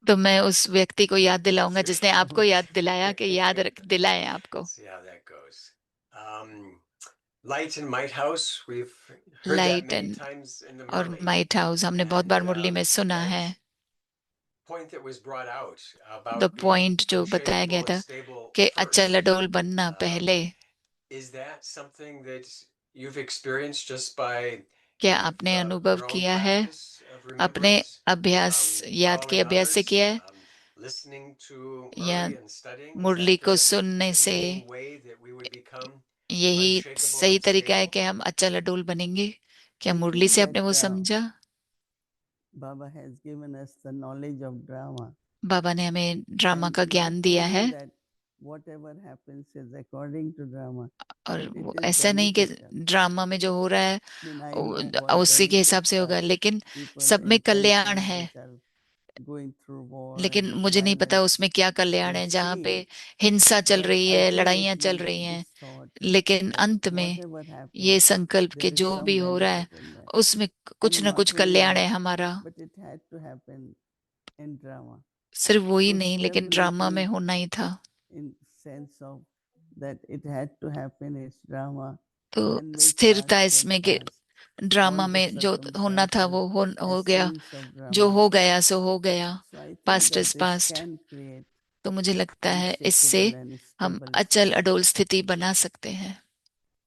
तो मैं उस व्यक्ति को याद दिलाऊंगा See, जिसने आपको याद दिलाया कि याद दिलाएं आपको। see how that goes. Light and Might House, we've heard that light many and times in the और Murli. माइट हाउस हमने बहुत बार And मुरली में सुना that है। point that was brought out the about being point जो बताया unshakable गया and था stable कि first. अचल अडोल बनना पहले। Is that something that you've experienced just by क्या आपने अनुभव your own किया है, practice of अपने remembrance, अभ्यास याद के following अभ्यास से others, किया है, listening to या Murli and studying? Is Murali that को सुनने the से main way that we would become यही unshakable सही and तरीका है stable? कि हम अचल अडोल बनेंगे? क्या I मुरली think से आपने वो that समझा? Baba has given us the knowledge of drama. बाबा ने हमें ड्रामा And का not ज्ञान दिया only है, that, whatever happens is according to drama, और but it वो is ऐसा नहीं कि beneficial. ड्रामा में जो हो रहा है I mean, I know what उसी के हिसाब benefits से होगा, are लेकिन people सब में in कल्याण countries है। which are going through war लेकिन and मुझे नहीं पता violence. उसमें क्या कल्याण They है, जहाँ पे say हिंसा चल that रही है, लड़ाइयाँ चल ultimately रही this हैं, thought लेकिन that अंत में whatever happens, ये संकल्प के there is जो some भी हो रहा है benefit in that. उसमें कुछ And ना कुछ not only कल्याण है that, हमारा। but it had to happen in drama. सिर्फ वो ही So नहीं, लेकिन ड्रामा में stability होना ही था। in sense of that it had to happen is drama, तो and with स्थिरता past and इसमें कि past, ड्रामा all the में जो होना था circumstances वो हो as गया, scenes of जो drama. हो गया सो हो गया, So I think past that is this past. can create तो मुझे लगता है इससे unshakable and हम stable अचल state. अडोल स्थिति बना सकते हैं।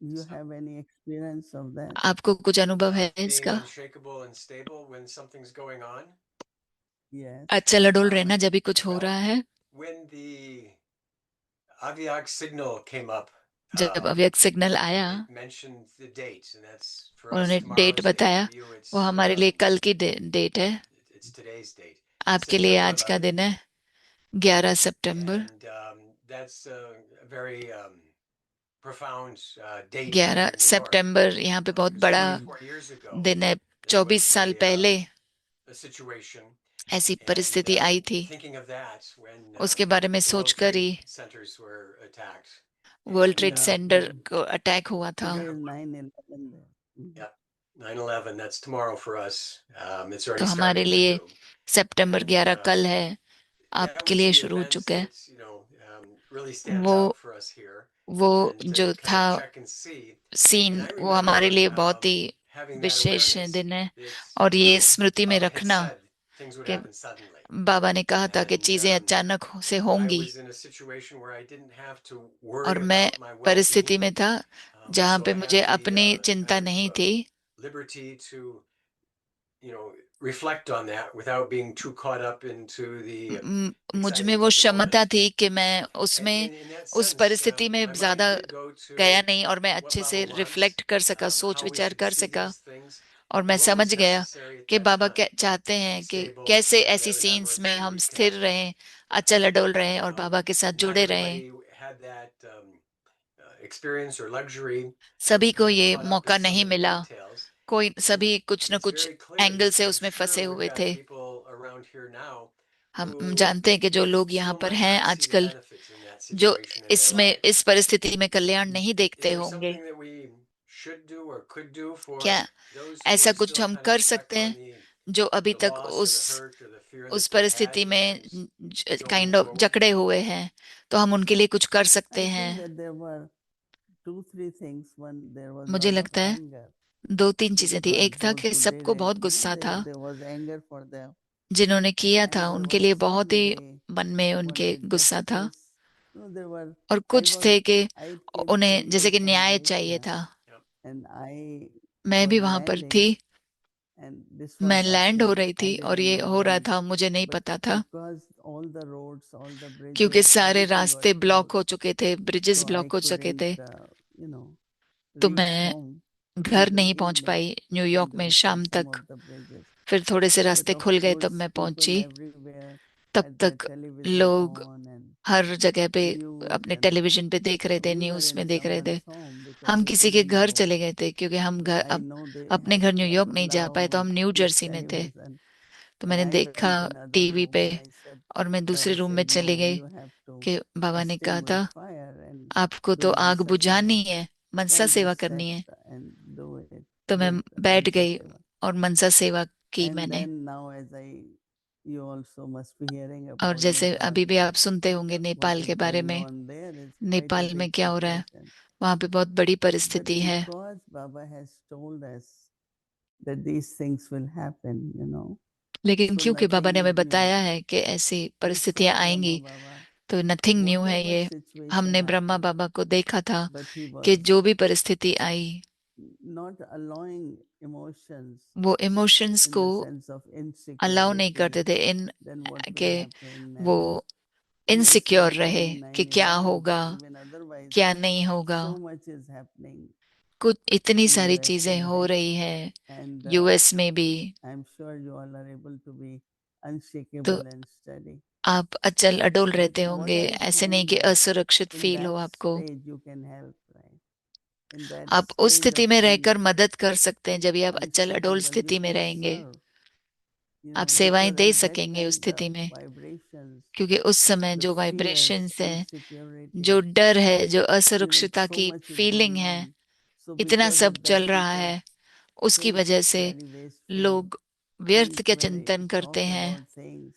You have any experience of that? आपको कुछ अनुभव है Being इसका? unshakable and stable when something's going on. Yes. अचल अडोल रहना जब भी कुछ हो Well, रहा है। when the Aviag signal came up, जब अव्यक्त सिग्नल आया, it mentioned the date, and that's for us उन्होंने डेट tomorrow's date. बताया, For you, it's वो हमारे लिए कल की डेट है, it's today's date. आपके लिए September आज का 11th. दिन है 11 सितंबर। And that's a very profound date here 11 in New York. सितंबर यहाँ पे बहुत Because बड़ा 24 years ago, दिन है। there 24 was साल पहले a situation, ऐसी and परिस्थिति आई थी। thinking of that when उसके बारे में World सोचकर Trade he Centers were attacked. World And, trade centre को अटैक हुआ था। Today is 9/11 there. Yeah, 9/11, that's tomorrow for us. It's तो already हमारे started for लिए you. सितंबर And, 11 कल है, that आपके was लिए the शुरू हो event चुका है। that, really stands वो out for us here. वो And to जो kind था of check and see. Scene, And I वो हमारे remember, लिए बहुत ही having that विशेष awareness दिन है। that, और ये स्मृति में Baba had रखना said things would कि happen suddenly. बाबा ने कहा था कि And, चीजें अचानक से I होंगी, was in a situation where I didn't have to और worry मैं about my परिस्थिति well-being. में था जहाँ So पे I मुझे had the अपनी चिंता kind of नहीं थी। liberty to, reflect on that without being too caught up into the मुझ में excitement वो of the क्षमता moment. थी कि मैं And उसमें in that उस sense, परिस्थिति में my mind ज्यादा did go to गया नहीं, और मैं what अच्छे Baba से wants, रिफ्लेक्ट कर सका, सोच how we विचार should कर see सका, these things, और मैं and what समझ was गया necessary at कि that बाबा time क्या to चाहते be हैं कि stable, कैसे to ऐसी have that सीन्स में remembrance, to हम be स्थिर connected. रहें, अचल अडोल रहें और बाबा के साथ Not जुड़े रहें। everybody had that experience or luxury सभी to को get ये caught up मौका in some नहीं of the मिला, details. कोई सभी And कुछ न it's कुछ very clear एंगल that से I'm उसमें फंसे sure we've हुए got थे। people around here now हम who जानते हैं कि जो लोग यहाँ still पर might हैं not see the आजकल, benefits in that जो situation in their इसमें life. इस परिस्थिति में कल्याण नहीं Is देखते there होंगे। something that we should do or could do for क्या those who ऐसा are कुछ still हम kind of कर stuck सकते हैं on जो अभी the तक loss or the hurt or the fear उस that they've had परिस्थिति में and going kind of forward? जकड़े हुए हैं, तो हम उनके लिए कुछ कर I सकते think हैं। that there were 2-3 things. One, there was मुझे lot of लगता है anger 2-3 चीजें थी। because एक था those कि who did सबको it, बहुत गुस्सा था, there was anger for them. जिन्होंने किया था And there उनके were लिए बहुत some ही they मन में उनके wanted गुस्सा था, justice. No, there were. और I कुछ was. थे कि I came उन्हें from जैसे कि Lower न्याय चाहिए Malaysia, था। and I मैं भी was वहां पर landing, थी, and this मैं was लैंड हो happening. रही I थी और didn't ये know हो रहा when, था, मुझे नहीं but पता था, because all the roads, all the क्योंकि bridges, सारे everything was रास्ते ब्लॉक closed, हो चुके थे, ब्रिजेस so I ब्लॉक हो चुके couldn't, थे। you know, तो reach मैं home घर in the नहीं पहुंच evening pi when New York they में opened शाम some तक। of the bridges. फिर थोड़े से But रास्ते of खुल गए तब course, मैं people पहुंची। everywhere तब had their तक television लोग on and हर जगह पे news, अपने and टेलीविजन पे देख रहे थे, we were न्यूज in में देख रहे थे। someone's home because हम we किसी के couldn't घर go. चले गए थे क्योंकि हम घर I अब know they अपने had घर न्यूयॉर्क नहीं जा पाए, तो loud हम न्यू big जर्सी में थे। television, तो and मैंने I देखा went another टीवी room पे, and I said, और मैं दूसरे Baba रूम में said, चली no, गई you have to कि बाबा ने कहा था extinguish fire and आपको तो do आग Mansa बुझानी Seva. है, So मनसा I सेवा just sat करनी है। and do it, तो मैं did बैठ Mansa गई Seva. और मनसा सेवा की And मैंने। then now you also must be hearing और about जैसे Nepal. अभी भी आप सुनते होंगे What नेपाल is के बारे going में, on there is quite a Nepal में big क्या हो रहा है, situation. वहां पे बहुत बड़ी But परिस्थिति है। because Baba has told us that these things will happen, लेकिन so क्योंकि बाबा nothing ने is हमें new. बताया है कि ऐसी We परिस्थितियां saw Brahma आएंगी, Baba, तो नथिंग न्यू है whatever ये। situation हमने ब्रह्मा happened, बाबा को देखा था but he कि was जो भी परिस्थिति आई, not allowing emotions वो इमोशंस in को the sense of अलाउ नहीं insecurity, करते थे इन then what will के happen, वो and we are insecure seeing रहे during कि क्या 9/11, होगा even otherwise, क्या नहीं होगा। so much is happening कुछ इतनी in सारी USA, चीजें हो रही है and यूएस में भी। I'm sure you all are able to be तो unshakable and steady. आप अचल अडोल But रहते what होंगे, I ऐसे नहीं find कि that असुरक्षित in फील हो that आपको। stage you can help, right? In that आप उस stage स्थिति of में being रहकर मदद कर सकते हैं, जब भी आप अचल अडोल unshakable, you स्थिति में can रहेंगे, serve, आप सेवाएं because दे at that सकेंगे उस time the स्थिति में। vibrations, क्योंकि उस समय the जो fears, वाइब्रेशंस है, insecurity, जो डर है, जो असुरक्षिता so की much is फीलिंग going है, on. So इतना because सब of चल that, रहा people है, उसकी think वजह it's से very wasteful, लोग व्यर्थ think के very, चिंतन करते talk हैं, about things.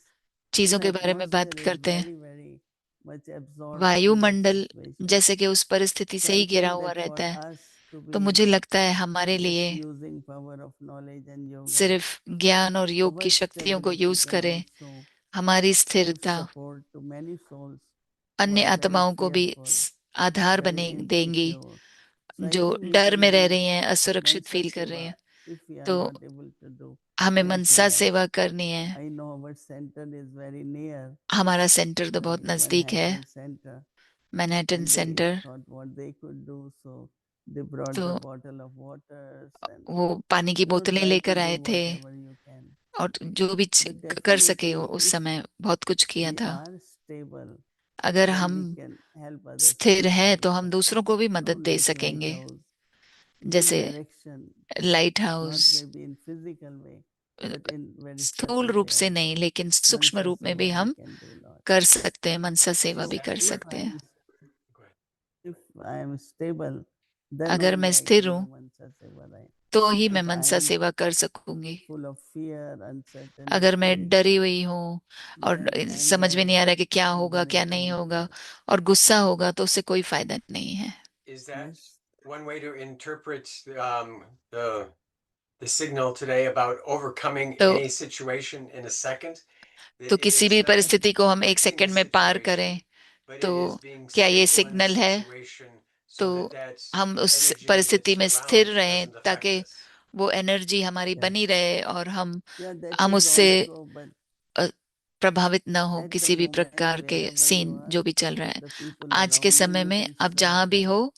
चीजों And के बारे में बात atmosphere is करते हैं। very, very much absorbed in that वायुमंडल situation. जैसे कि उस परिस्थिति So से I ही घिरा think हुआ that for रहता है। us to तो be मुझे लगता है हमारे just लिए using power of knowledge and yoga, सिर्फ ज्ञान और योग की our शक्तियों को stability यूज can करें, also and हमारी स्थिरता support to many souls who अन्य are very आत्माओं को भी fearful, आधार very देंगी, insecure. So I जो think we डर में can रह do रही हैं, असुरक्षित Mansa फील कर रही Seva हैं। if we are तो not able to do हमें anything मनसा else. सेवा करनी है। I know our center is very near, हमारा सेंटर तो बहुत नजदीक है, Manhattan Center, Manhattan and they centre. thought what they could do, so they brought तो the bottle of waters and वो पानी की बोतलें try to लेकर do आए थे whatever you can. और जो भी But कर सके definitely, उस if समय बहुत कुछ किया we था। are stable, अगर then हम we can help others स्थिर हैं तो हम also. दूसरों को भी So मदद दे like सकेंगे, lighthouse, give जैसे direction, light not house. maybe in physical way, but in very स्थूल subtle रूप way से also. नहीं, लेकिन सूक्ष्म Mansa रूप में भी Seva we हम can do lot. कर सकते हैं, मनसा सेवा Is भी that कर If सकते I हैं। am Go ahead. if I am stable, then अगर only मैं I स्थिर can do हूँ Mansa Seva, right? तो ही मैं If I मनसा am सेवा कर सकूंगी। full of fear, अगर मैं uncertainty, डरी हुई हूँ और then समझ में anger, नहीं आ रहा कि क्या होगा then क्या it नहीं won't होगा, help. और गुस्सा होगा, तो उससे कोई फायदा नहीं है। Is that Yes. one way to interpret the signal today about overcoming तो any situation in a second? That तो it किसी is भी not परिस्थिति को हम एक fixing a सेकंड में पार करें, situation, but तो it is being क्या ये stable in the सिग्नल है? situation so तो that that हम उस energy that परिस्थिति में स्थिर surrounds रहें doesn't affect ताकि us. वो एनर्जी हमारी Yes. बनी रहे और Yeah, that हम is उससे also, but अ, प्रभावित न हो at the किसी भी moment, प्रकार के wherever you सीन are, जो भी चल रहा है। the people आज के around you, समय you में can आप serve जहां भी them हो,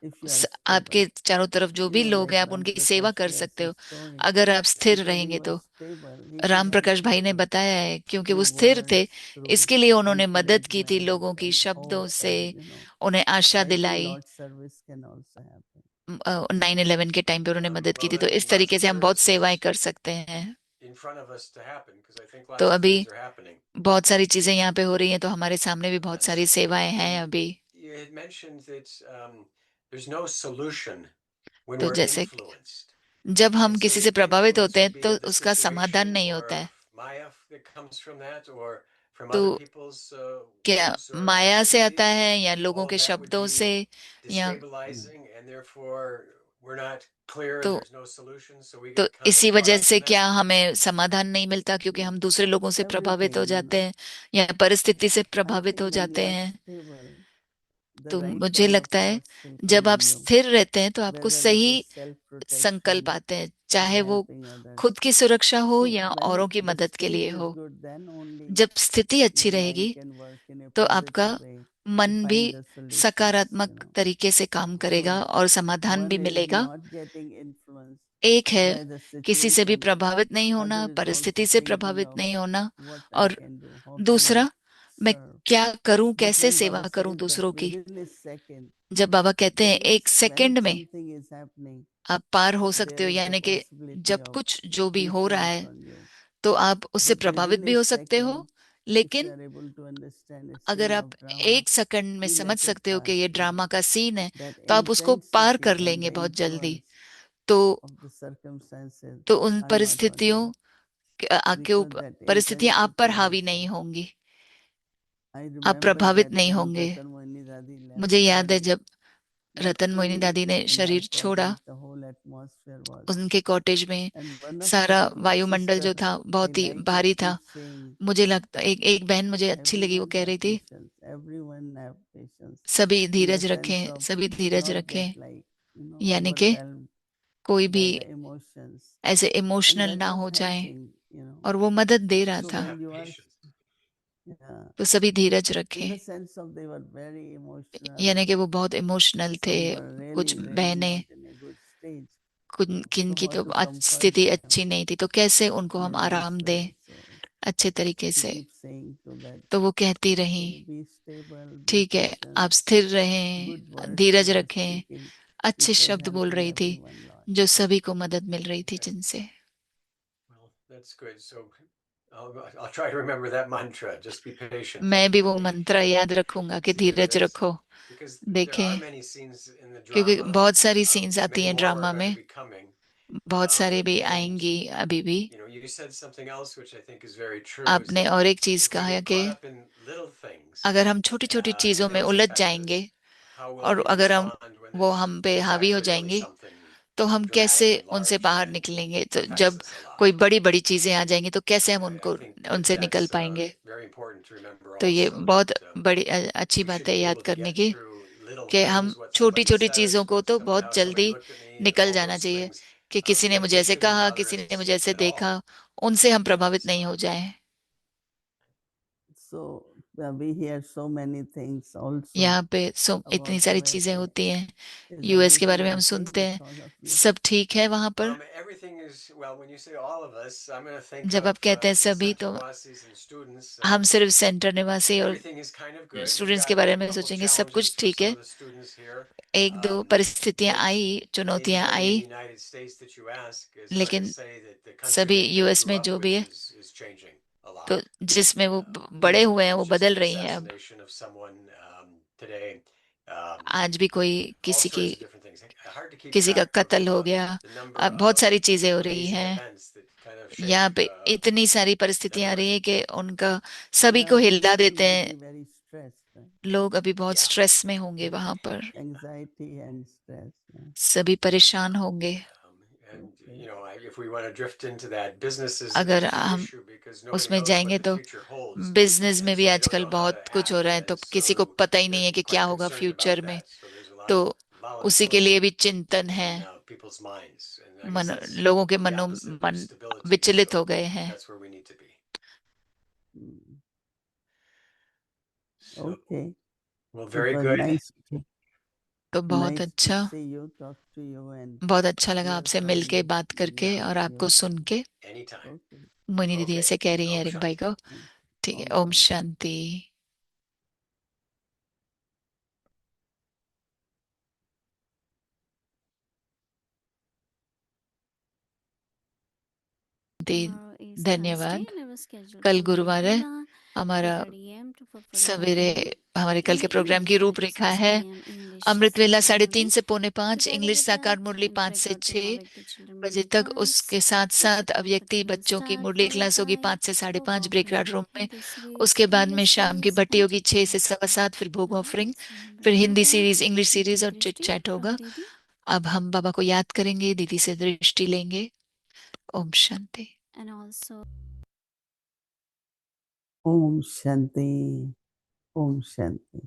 if you are stable. आपके चारों तरफ जो भी लोग Like हैं, आप Ram उनकी सेवा Prakash कर shares सकते his हो story, अगर आप स्थिर because he रहेंगे was तो। stable, he Ram could help प्रकाश भाई ने people बताया है, क्योंकि वो through स्थिर थे, words, through इसके लिए उन्होंने मदद की थी encouragement लोगों की and शब्दों hope, से, and उन्हें आशा I think दिलाई। Lord's service can also happen. 9/11 के टाइम पे उन्होंने मदद की थी, तो इस तरीके से हम बहुत सेवाएं कर सकते हैं। In front of us to happen, because I think तो lots of अभी things are happening. बहुत सारी चीजें यहाँ पे हो रही हैं, तो हमारे सामने भी बहुत सारी सेवाएं हैं अभी। You had mentioned that there's no solution when तो we're जैसे influenced. जब हम And so किसी the से प्रभावित influence होते हैं would be तो of the उसका समाधान situation नहीं or होता है। of Maya that comes from that, or from तो other people's क्या words or माया से आता activities. है या लोगों All के of that would शब्दों be से, या destabilizing, and therefore we're not clear and तो there's no solution, so we तो get kind इसी of caught वजह up से in that. क्या हमें समाधान नहीं मिलता, क्योंकि हम दूसरे लोगों से प्रभावित हो Everything, जाते हैं या परिस्थिति से I प्रभावित हो think when you जाते are हैं। stable, the तो right मुझे kind of लगता है thoughts will come जब आप in you, स्थिर रहते हैं तो आपको whether it सही is संकल्प self-protection आते हैं, or चाहे वो helping others. खुद की सुरक्षा हो So या when औरों की the मदद के लिए state is हो। good, then only जब स्थिति अच्छी your mind रहेगी can work in a तो आपका positive way to मन भी find the solutions, सकारात्मक तरीके से काम करेगा So और समाधान भी one is मिलेगा। not getting influenced एक है by the किसी से भी situation, प्रभावित नहीं होना, other is परिस्थिति also से thinking प्रभावित of नहीं होना, what I और can do, how can I दूसरा मैं serve. क्या करूं, But कैसे when सेवा Baba करूं says that दूसरों की। within a second, जब बाबा कहते हैं that एक means when सेकंड में something is happening, आप पार हो सकते there हो, is the यानी कि possibility जब of कुछ जो भी हो रहा influence है on you. तो आप उससे But प्रभावित within भी a हो सकते हो, second, if you लेकिन are able to understand a अगर scene आप of drama, एक सेकंड में you समझ let it सकते हो कि pass ये through ड्रामा you. का सीन है, That तो आप उसको पार intensity कर and लेंगे the बहुत जल्दी। influence तो of the circumstances तो उन are not on परिस्थितियों you, के because ऊपर that परिस्थितियां आप पर intensity हावी also. नहीं होंगी, I आप remember प्रभावित that नहीं when होंगे। Ratan Mohini Dadi left, मुझे याद है and जब not रतन मोहिनी fully दादी ने in her शरीर छोड़ा, cottage, the whole atmosphere was. उनके कॉटेज में And one of सारा the वायुमंडल sister जो था I बहुत ही like to भारी था। keep saying, मुझे लगता एक एक बहन मुझे अच्छी लगी, वो everyone कह have रही थी patience, everyone have patience, सभी in the धीरज sense रखें, of सभी धीरज not रखें, get like यानी कि overwhelmed कोई भी by the emotions, ऐसे and इमोशनल that ना was हो जाए। helping. और वो मदद दे रहा So था, when you are, Patience. yeah, तो सभी धीरज in रखें, the sense of they were very emotional, यानी कि वो बहुत इमोशनल थे। some were कुछ really बहनें, not in a good stage, किन so की how तो to comfort स्थिति them, अच्छी नहीं थी, तो कैसे उनको हम nice आराम way. दें So अच्छे तरीके she से। keeps saying to that, तो वो कहती रही, okay, be stable, be ठीक है, patient, आप स्थिर good रहें, words धीरज you are रखें, speaking, अच्छे which was शब्द बोल helping रही थी, everyone lot. जो सभी को मदद मिल रही थी जिनसे। Well, that's good. So I'll try to remember that mantra. Just be patient. मैं भी वो मंत्र याद रखूंगा कि धीरज रखो। Because there देखें, are many scenes in the क्योंकि drama. बहुत सारी सीन्स आती Many हैं more are drama going to में, be coming. बहुत सारे भी And आएंगी अभी भी। you said something else which I think is very true. Is आपने that और एक चीज if we कहा है get कि caught up in little things, अगर हम छोटी छोटी and चीजों में those उलझ affect जाएंगे us, how will और we अगर हम respond when वो हम पे it's हावी हो actually really जाएंगी, something तो हम कैसे dramatic and उनसे large बाहर when निकलेंगे? तो affects जब us a lot. कोई बड़ी बड़ी चीजें आ जाएंगी तो कैसे हम I उनको think that उनसे निकल that's पाएंगे? very important to remember तो ये also बहुत that बड़ी अच्छी we बात should है be याद able to करने get की through little कि हम things, what छोटी somebody छोटी says, चीजों को तो how बहुत somebody जल्दी looked at me, निकल all जाना those चाहिए things. कि किसी ने That मुझे they ऐसे shouldn't कहा, bother किसी ने us मुझे ऐसे at all. देखा, उनसे हम प्रभावित नहीं हो जाएं। So we hear so many things also यहाँ पे इतनी about सारी चीजें USA. होती हैं Is यूएस के बारे everything में, हम okay सुनते हैं because of you? सब ठीक है वहां पर। Everything is, well, when you say all of us, I'm going to think जब आप of कहते हैं सभी, Central तो Nivasis and students. हम सिर्फ सेंटर निवासी और Everything is kind of good. We've students के got बारे a में couple सोचेंगे, सब challenges कुछ for ठीक some है। of the students here. एक दो परिस्थितियां But आई, in चुनौतियां living in I, the United States that you ask, it's hard to लेकिन say that the country सभी that they यूएस grew में up जो भी with है, is changing a lot. तो जिसमें वो बड़े Yes. हुए हैं वो It's just बदल an रही हैं अब। assassination of someone today. आज भी कोई All किसी की, sorts of different things. Hard to keep किसी का track of कत्ल हो गया, the number अब बहुत of सारी चीजें हो रही amazing हैं। events that kind of यहाँ shake पे इतनी सारी परिस्थितियां आ रही है कि उनका सभी Yeah, को हिला people देते will हैं। be very stressed, right? लोग अभी बहुत Yeah. स्ट्रेस में होंगे वहां पर, Anxiety and stress. Yeah. सभी परेशान होंगे। And Okay. you know, if we want to drift into that, business is a अगर key हम issue because nobody उसमें knows what जाएंगे the तो future holds, बिजनेस में and भी so we don't आजकल know how to बहुत कुछ हो act. रहा है, तो And किसी को so पता ही नहीं we're है कि क्या quite होगा concerned about फ्यूचर में। that. So there's a lot तो of उसी के लिए volatility भी चिंतन है, in people's minds, and I guess that's लोगों के the मनों opposite of मन stability. विचलित So हो गए हैं। that's where we need to be. Mm. So, Okay. well, It very was good. nice. तो बहुत Nice अच्छा, to see you, talk to you, and बहुत अच्छा लगा hear आपसे from मिलके, you, बात करके listen और to आपको you. सुन के। Anytime. Okay. मोनी दीदी Okay. ऐसे कह रही हैं Om एरिक भाई को। Mm. ठीक है, Om Om Shanti. Shanti. Tomorrow is धन्यवाद। Thursday and our schedule कल for गुरुवार है, Yoga, हमारा 3:30 a.m. to 4:45 सवेरे, p.m. हमारे कल in के प्रोग्राम English की at रूपरेखा 6 है। p.m. English अमृत वेला साकार 3:30 मुरली. से 4:45, Together इंग्लिश with साकार that, मुरली let's 5 से record 6 tomorrow the children बजे Murli तक। class. उसके साथ साथ अव्यक्ति 4:30 बच्चों की start, मुरली followed क्लास होगी by 5 से 5:30 Hope ब्रेक offering. रूम में। This week, उसके बाद में English शाम की series भट्टी and होगी chit 6 से chat. 7:15, फिर भोग Now, ऑफरिंग, let's remember फिर Hindi Baba, series, English series Niti और चिट Drishti, चैट होगा। Prabhu Didi, अब हम बाबा को याद करेंगे, दीदी से दृष्टि लेंगे। Om Shanti. and also Om Shanti. Om Shanti.